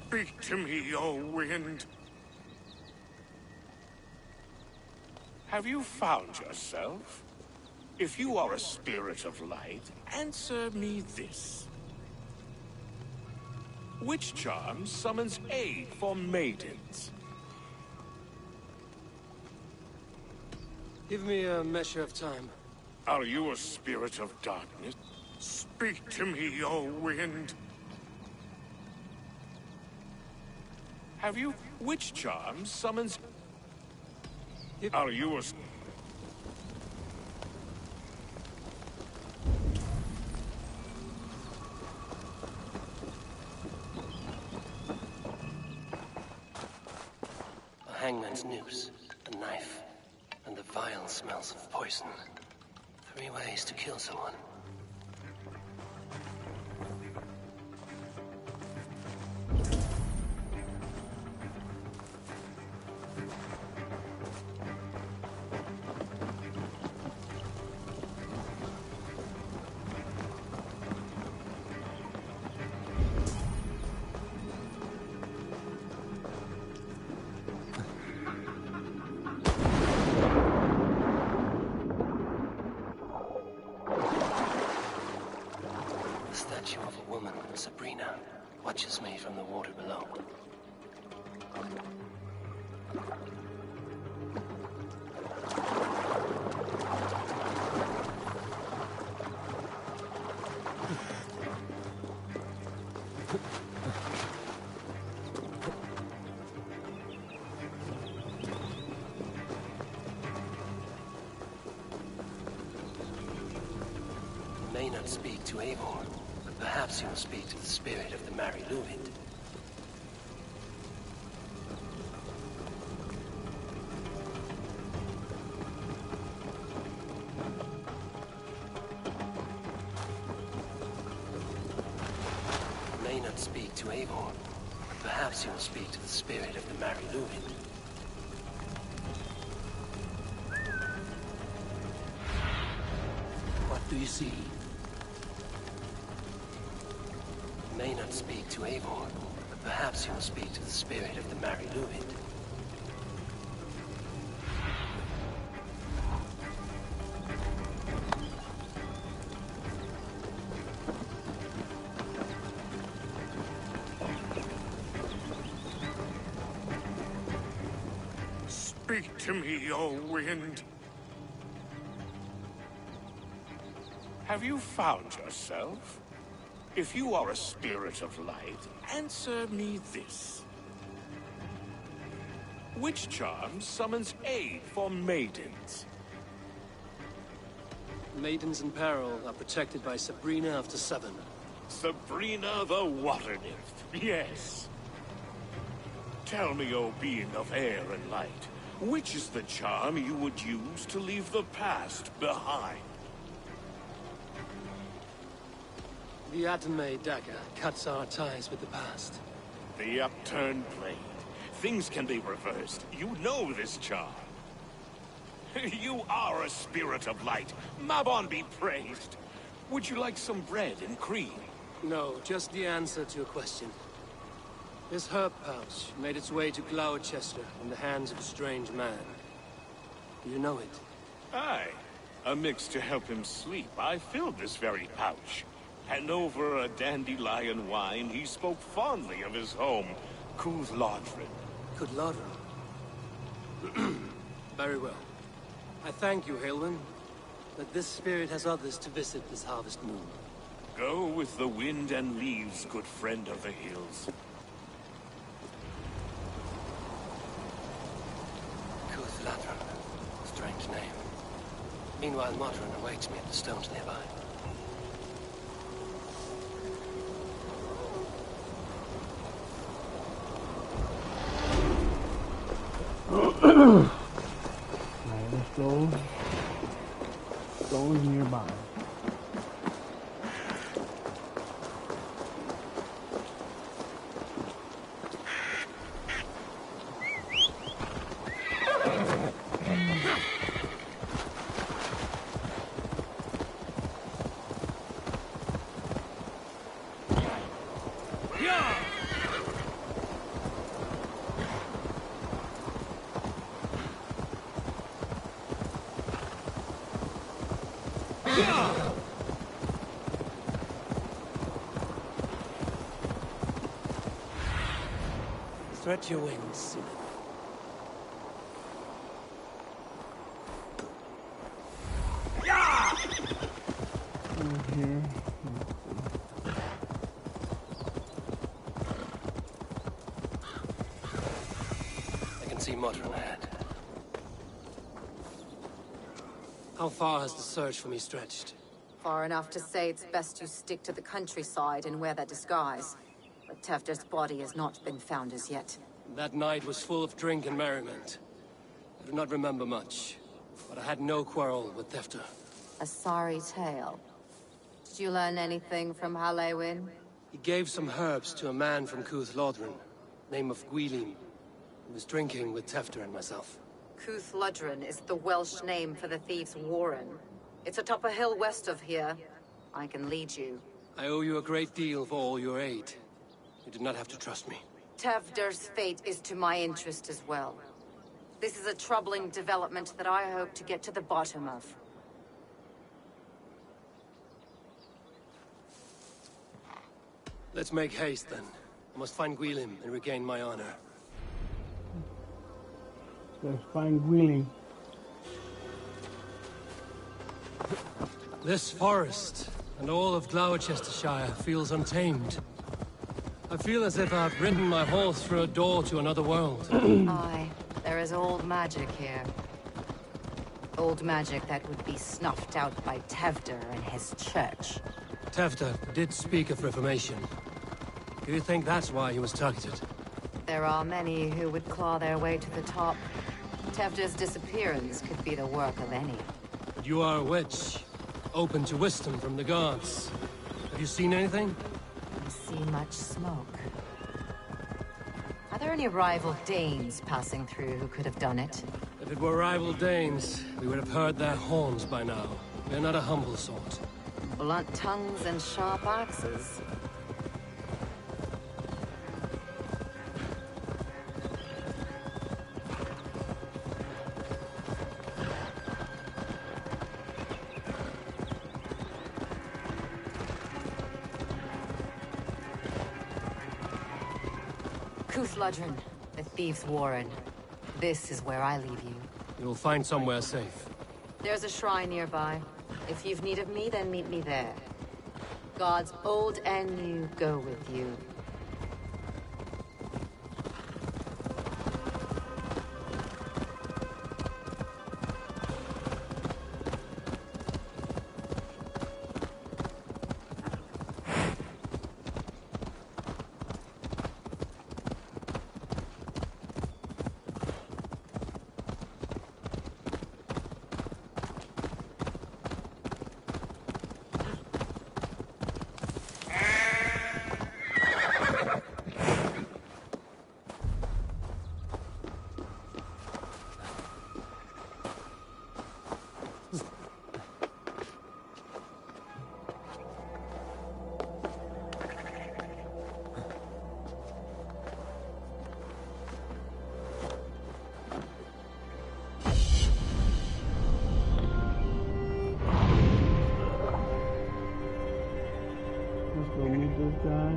Speak to me, O wind. Have you found yourself? If you are a spirit of light, answer me this. Which charm summons aid for maidens? Give me a measure of time. Are you a spirit of darkness? Speak to me, O wind. Have you... Which charm summons... Are you a... A hangman's noose, a knife, and the vile smells of poison. 3 ways to kill someone. Sabrina watches me from the water below. May not speak to Eivor. Perhaps he will speak to the spirit of the Mary Lúid. May not speak to Eivor. Perhaps he will speak to the spirit of the Mary Lúid. What do you see? May not speak to Eivor, but perhaps he will speak to the spirit of the Mary Lúid. Speak to me, O wind. Have you found yourself? If you are a spirit of light, answer me this. Which charm summons aid for maidens? Maidens in peril are protected by Sabrina of the Seven. Sabrina the Water Nymph, yes. Tell me, O being of air and light, which is the charm you would use to leave the past behind? The Atame dagger cuts our ties with the past. The upturned blade. Things can be reversed. You know this charm. You are a spirit of light. Mabon be praised. Would you like some bread and cream? No, just the answer to a question. This herb pouch made its way to Gloucester in the hands of a strange man. Do you know it? Aye. A mix to help him sleep. I filled this very pouch. And over a dandelion wine, he spoke fondly of his home, Cúthládrin. Cúthládrin? Very well. I thank you, Haelwyn, that this spirit has others to visit this harvest moon. Go with the wind and leaves, good friend of the hills. Cúthládrin. Strange name. Meanwhile, Modron awaits me at the stones nearby. Alright, let's go. Stones nearby. Stretch your wings. I can see Modron ahead. How far has the search for me stretched? Far enough to say it's best you stick to the countryside and wear that disguise. But Tefder's body has not been found as yet. That night was full of drink and merriment. I do not remember much, but I had no quarrel with Tefder. A sorry tale. Did you learn anything from Halewin? He gave some herbs to a man from Cuth Lodren, name of Gwylim. He was drinking with Tefder and myself. Cuth Lodren is the Welsh name for the thieves' warren. It's atop a hill west of here. I can lead you. I owe you a great deal for all your aid. You did not have to trust me. Tefder's fate is to my interest as well. This is a troubling development that I hope to get to the bottom of. Let's make haste, then. I must find Gwylim and regain my honor. Let's find Gwylim. This forest, and all of Gloucestershire, feels untamed. I feel as if I've ridden my horse through a door to another world. Aye, there is old magic here. Old magic that would be snuffed out by Tefder and his church. Tefder did speak of reformation. Do you think that's why he was targeted? There are many who would claw their way to the top. Tefder's disappearance could be the work of any. But you are a witch, open to wisdom from the gods. Have you seen anything? I see much smoke. Are there any rival Danes passing through who could have done it? If it were rival Danes, we would have heard their horns by now. They're not a humble sort. Blunt tongues and sharp axes. Cuth Lodren, the Thieves' Warren. This is where I leave you. You'll find somewhere safe. There's a shrine nearby. If you've need of me, then meet me there. Gods old and new go with you. Let's go meet this guy.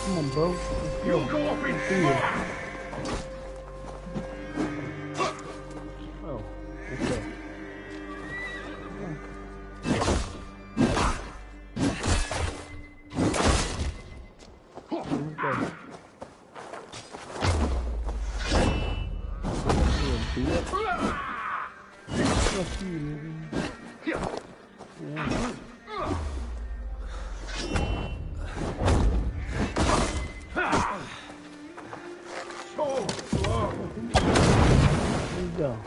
Come on, bro. Let's go. Let's see it. Oh, let's go. Fuck you, nigga. Yeah. Yo.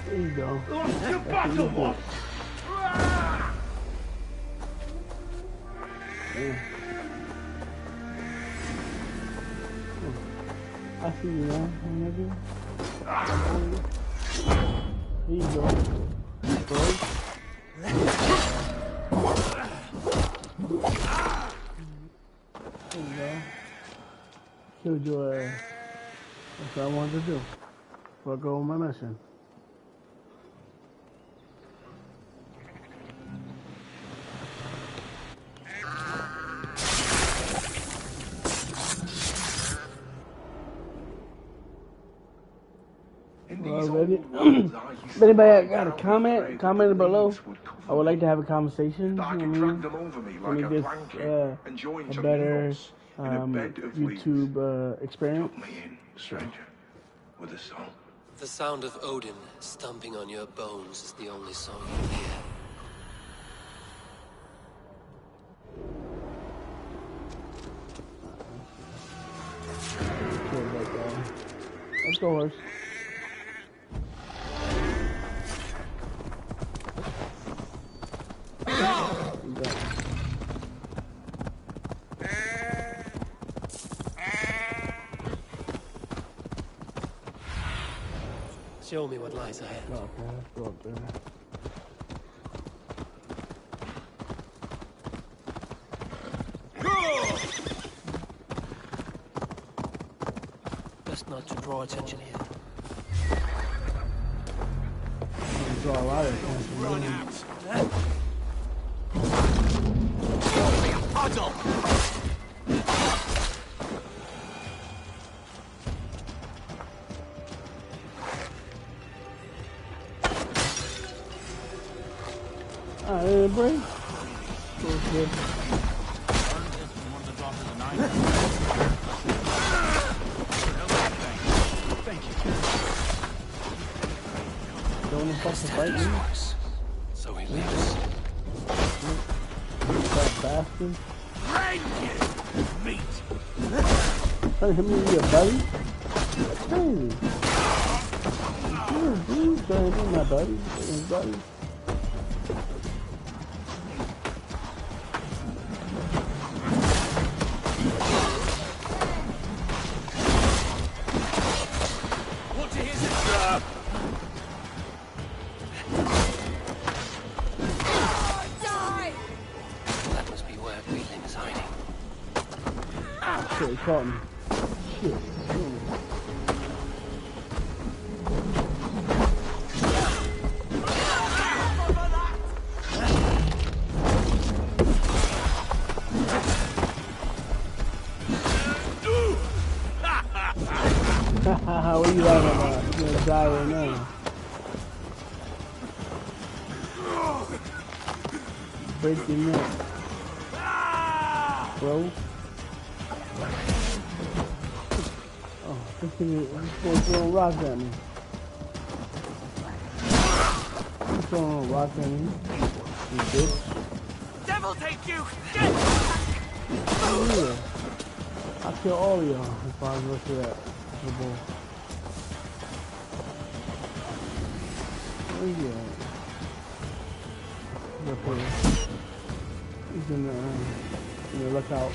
There you go. Your battle boss! I see you, man. Here you go. Bro. There you go. Killed your ass. That's what I wanted to do. Before I go on my mission. Already. If anybody got a comment below. I would like to have a conversation. You know what I mean? Make this a better YouTube experience. The sound of Odin stomping on your bones is the only song you hear. Let's go, horse. Show me what lies ahead. Okay, let's go up there. Best not to draw attention here. Draw a lot of attention. Run out. Puddle. Break. Thank you. Don't want to fucking fight me. So he lives. That bastard. Meat. Trying to hit me with your belly? That's crazy. Dude, trying to hit my buddy. His buddy. Shit, he caught me. Shit. What are you laughing about? You're gonna die right now. Break your neck. Bro. Oh, this thing is throwing rocks at me. He's throwing rocks at me. You bitch. Devil take you! Get! Oh, yeah. I'll kill all of y'all if I go through that. Oh, yeah. He's gonna look out.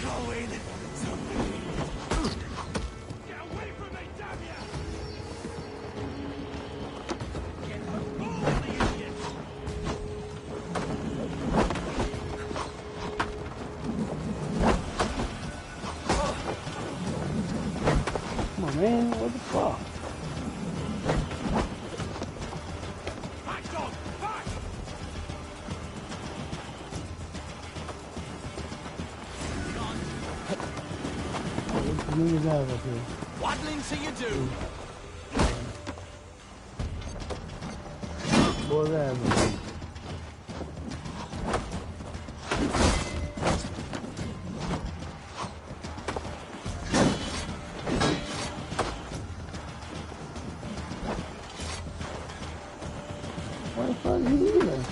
Come on, man. What the fuck? Niggas out up here. Waddling till you do. Boy, that. Why the fuck are you here?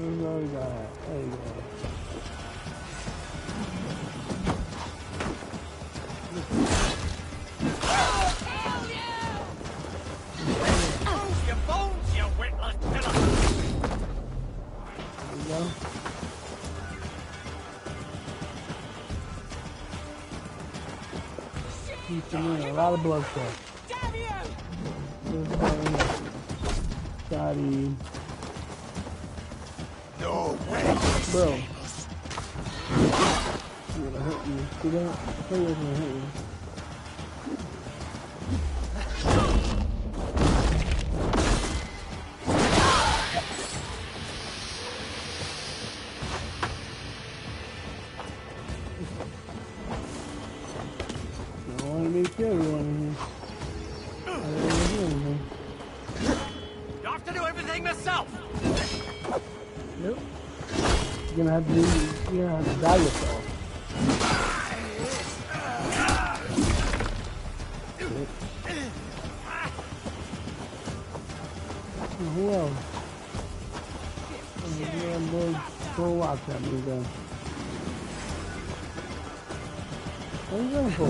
Where's the other guy at? There you go. Move your bones, you witless pillar! There you go. He's doing a lot of bloodshed. Damn you! Got him. No way! Bro. You're gonna hurt me. See that? I thought you were gonna hurt me. I wanted me to kill everyone in here. I didn't want to do anything. You have to do everything myself! Yep. You're gonna have to die yourself. Who else? Go watch that movie then. What are you going for?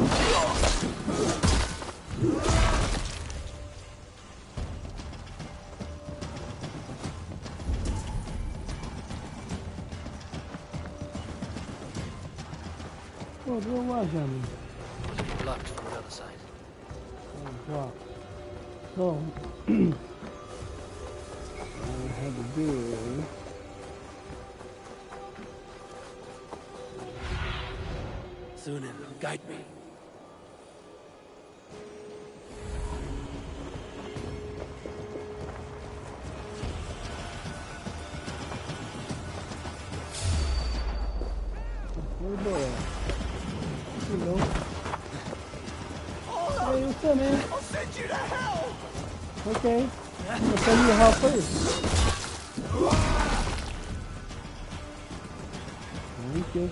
Oh, go watch that movie. Blocked from the other side. Oh, God. So, all I had to do is... Thunin, guide me. Where's the boy at? You know. Hey, what's up, man? I'll send you to hell! Okay. I'm gonna send you to hell first. Thank you.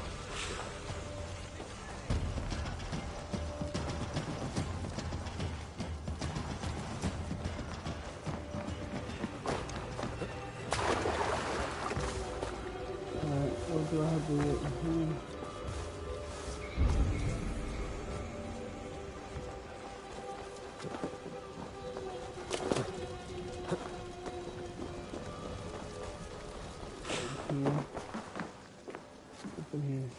Alright, what do I have to do? What's in here?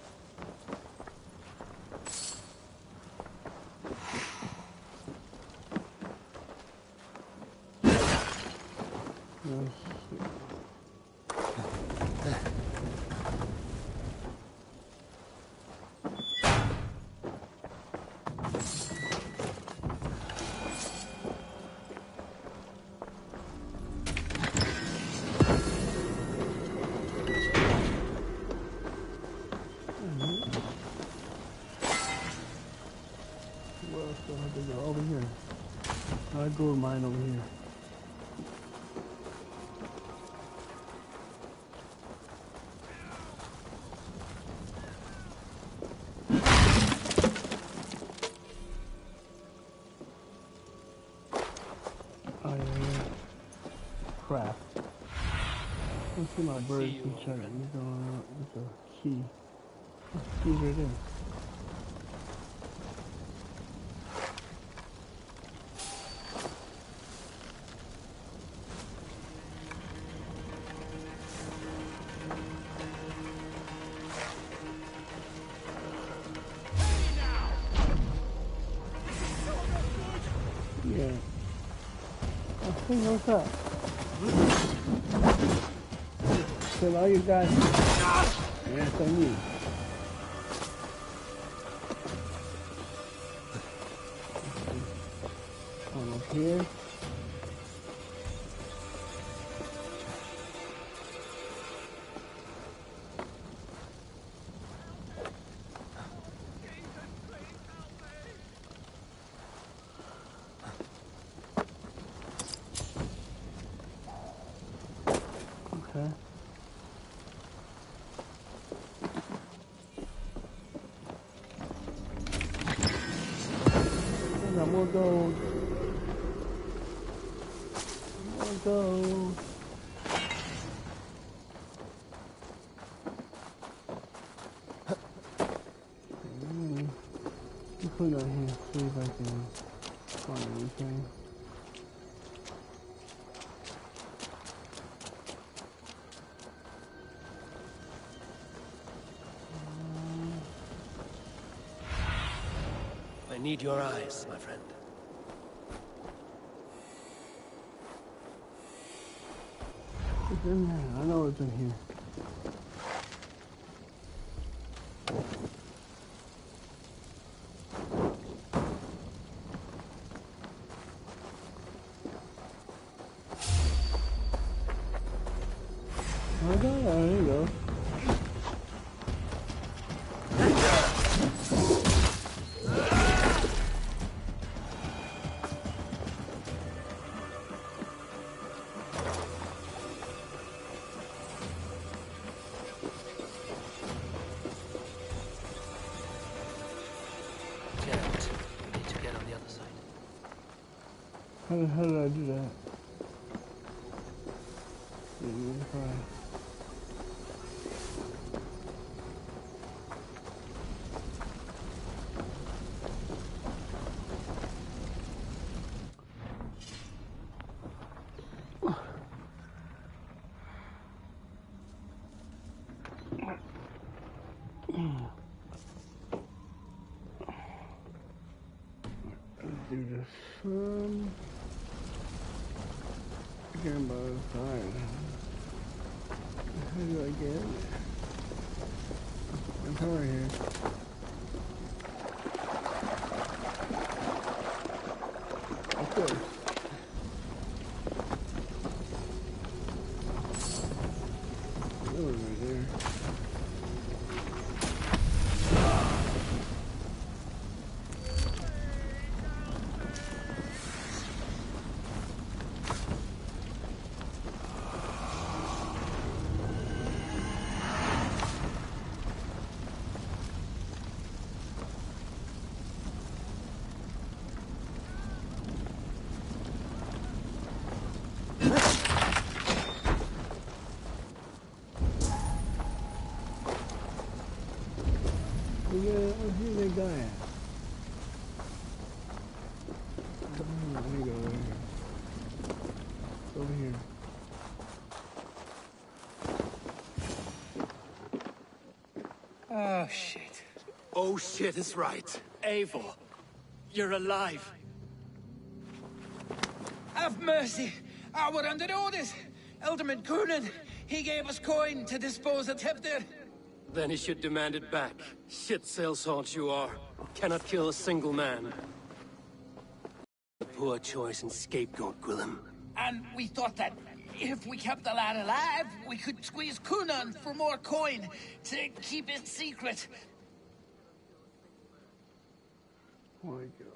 What else do I have to go? Over here. I go with mine over here. Oh yeah. Crap. Let's see my bird can check it. It's a key. Key's right there. Yeah. Hey, what's up? Kill all you guys. Yeah, it's on you. Come up here. Okay. I got more gold. More gold. put on here, see if I can find anything. I need your eyes, my friend. It's in there. I know it's in here. I got it. There you go. How did I do that? Didn't even try. Let's do this. Again by the side. How do I get it? I'm over here. Of course. That was right there. Where's that guy at? Let me go over here. Over here. Oh, shit. Oh shit is right. Eivor, you're alive. Have mercy! We're under orders! Alderman Coonan, he gave us coin to dispose of Tepter. Then he should demand it back. Shit sellsword you are. Cannot kill a single man. A poor choice and scapegoat, Gwillem. And we thought that if we kept the lad alive, we could squeeze Coonan for more coin to keep it secret. Oh my God.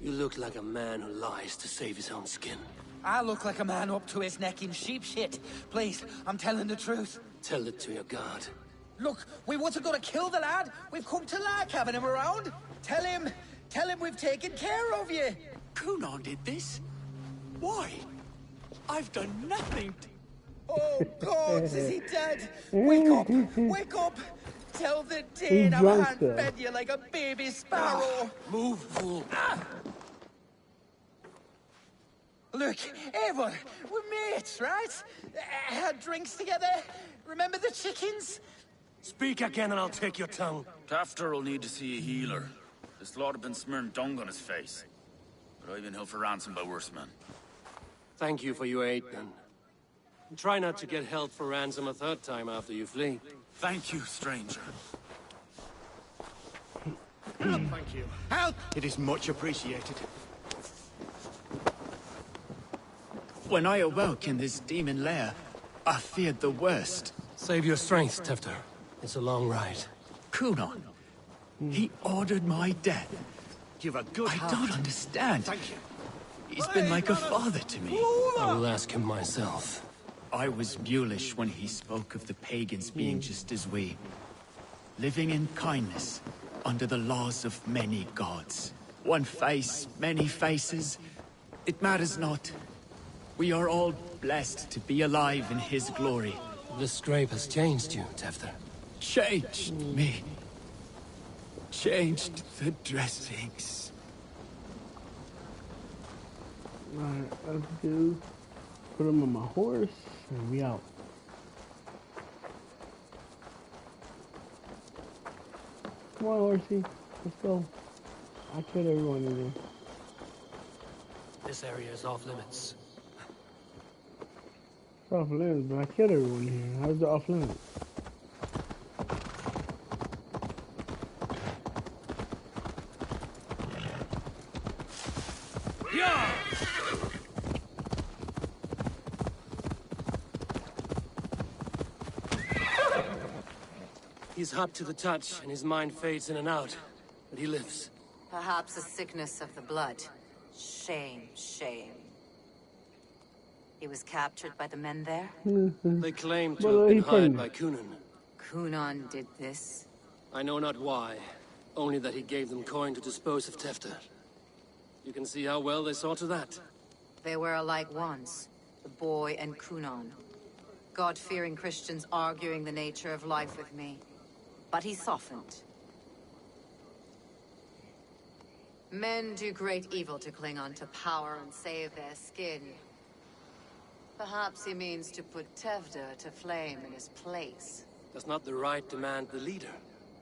You look like a man who lies to save his own skin. I look like a man up to his neck in sheep shit. Please, I'm telling the truth. Tell it to your god. Look, we wasn't gonna kill the lad. We've come to like having him around. Tell him we've taken care of you. Coonan did this? Why? I've done nothing. Oh, God, is he dead? Wake up, wake up. Tell the Dane I'm hand-fed you like a baby sparrow. Move, fool. Look, Eivor, we're mates, right? Had drinks together. Remember the chickens? Speak again and I'll take your tongue. Tafter will need to see a healer. This lord have been smearing dung on his face. But I've been held for ransom by worse men. Thank you for your aid, then. Try not to get held for ransom a third time after you flee. Thank you, stranger. Thank you. Help! It is much appreciated. When I awoke in this demon lair, I feared the worst. Save your strength, Tefter. It's a long ride. Coonan, he ordered my death. You've a good I don't understand. Thank you. He's been like a father to me. I will ask him myself. I was mulish when he spoke of the pagans being just as we. Living in kindness, under the laws of many gods. One face, many faces. It matters not. We are all blessed to be alive in his glory. The scrape has changed you, Tefter. Changed me. Changed the dressings. Alright, let's do. Put him on my horse and we out. Come on, horsey. Let's go. I killed everyone in there. This area is off limits. It's off limits, but I killed everyone here. How's it off limits? He's hot to the touch, and his mind fades in and out. But he lives. Perhaps a sickness of the blood. Shame, shame. He was captured by the men there? They claim to have been hired by Kunan. Kunan did this? I know not why. Only that he gave them coin to dispose of Tefter. You can see how well they saw to that. They were alike once, the boy and Kunan. God-fearing Christians arguing the nature of life with me. But he softened. Men do great evil to cling on to power and save their skin. Perhaps he means to put Tevder to flame in his place. Does not the right demand the leader?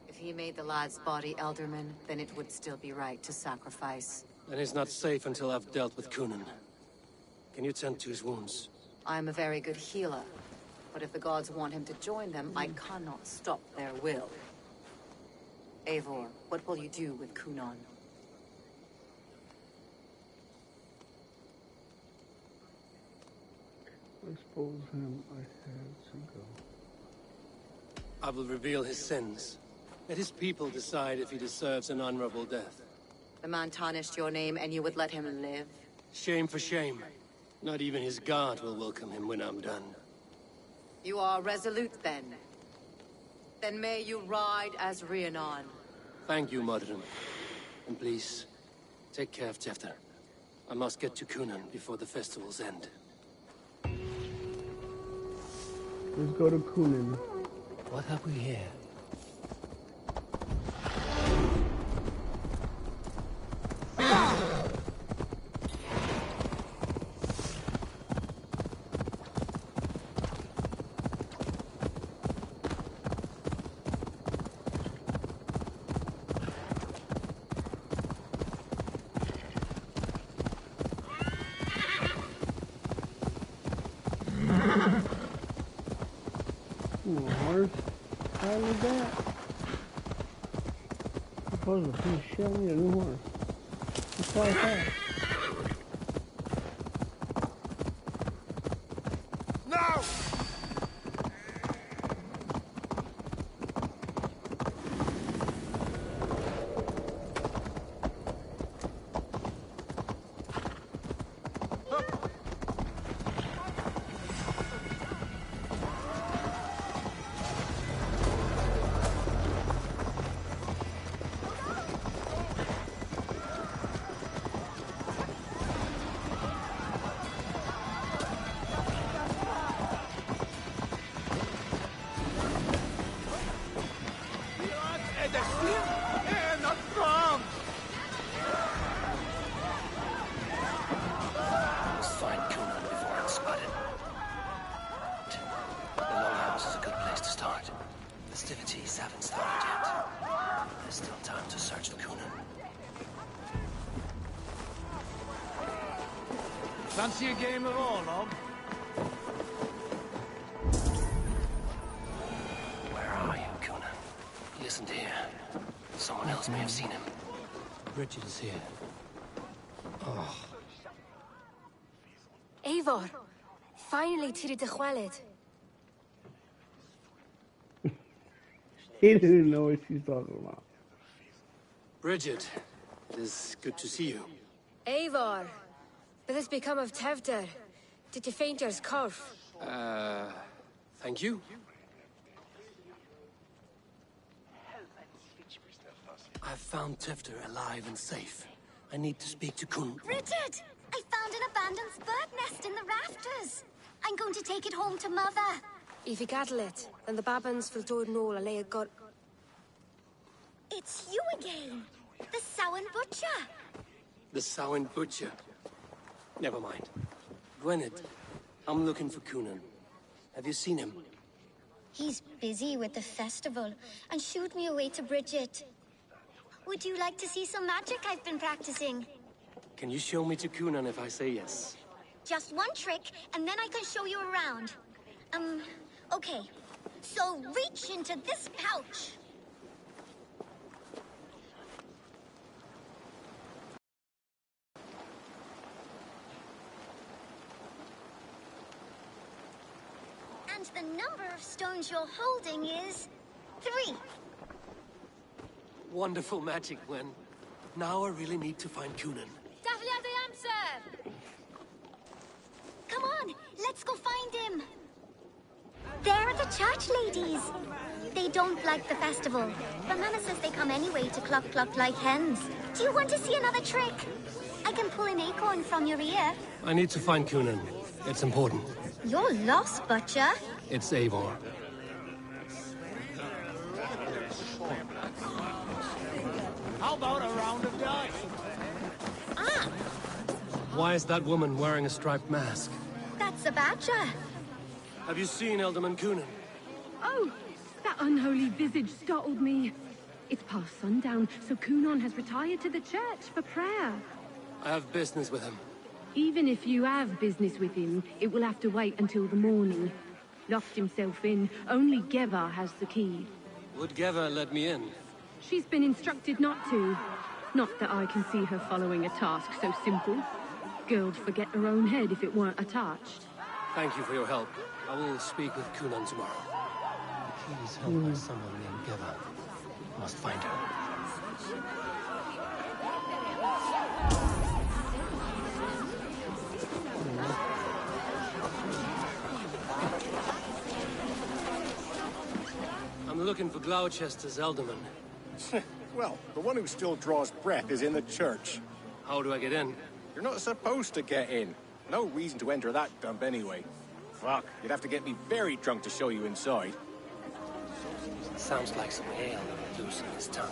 If he made the lad's body Elderman, then it would still be right to sacrifice. Then he's not safe until I've dealt with Kunan. Can you tend to his wounds? I am a very good healer. But if the gods want him to join them, I cannot stop their will. Eivor, what will you do with Kunan? Expose him ahead to go. I will reveal his sins. Let his people decide if he deserves an honorable death. The man tarnished your name and you would let him live? Shame for shame. Not even his guard will welcome him when I'm done. You are resolute, then. Then may you ride as Rhiannon. Thank you, Modern. And please, take care of Tefter. I must get to Kunan before the festivals end. Let's go to Kunan. What have we here? Horse? How was that? Supposed to be shit. I need a new horse. What's all that? No! Fancy a game of Orlog? Where are you, Kunan? He isn't here. Someone else may have seen him. Bridget is here. Oh. Eivor! Finally, Tiri de Chwaled. He didn't know what she's talking about. Bridget, it is good to see you. Eivor! What has become of Tevder? Did you faint your scarf? Thank you. I've found Tefter alive and safe. I need to speak to Kun. Bridget! I found an abandoned bird nest in the rafters. I'm going to take it home to Mother. If you cattle it, then the babans will do it all a lay got. It's you again. The Samhain Butcher. The Samhain Butcher. Never mind. Gwynedd, I'm looking for Coonan. Have you seen him? He's busy with the festival and shooed me away to Bridget. Would you like to see some magic I've been practicing? Can you show me to Coonan if I say yes? Just one trick, and then I can show you around. Okay. So reach into this pouch. And the number of stones you're holding is 3. Wonderful magic, Gwen. Now I really need to find Coonan. Dafliad the answer! Come on, let's go find him. There are the church ladies. They don't like the festival, but Mama says they come anyway to cluck cluck like hens. Do you want to see another trick? I can pull an acorn from your ear. I need to find Coonan. It's important. You're lost, Butcher. It's Eivor. How about a round of dice? Ah, Why is that woman wearing a striped mask? that's a badger. Have you seen Alderman Coonan? Oh, that unholy visage startled me. It's past sundown, so Coonan has retired to the church for prayer. I have business with him. Even if you have business with him, it will have to wait until the morning. Locked himself in. Only Geva has the key. Would Geva let me in? She's been instructed not to. Not that I can see her following a task so simple. Girl'd forget her own head if it weren't attached. Thank you for your help. I will speak with Coonan tomorrow. The key is held by someone named Geva. Must find her. I'm looking for Gloucester's Alderman. Well, the one who still draws breath is in the church. How do I get in? You're not supposed to get in. No reason to enter that dump anyway. Fuck, you'd have to get me very drunk to show you inside. Sounds like some ale loosening his tongue.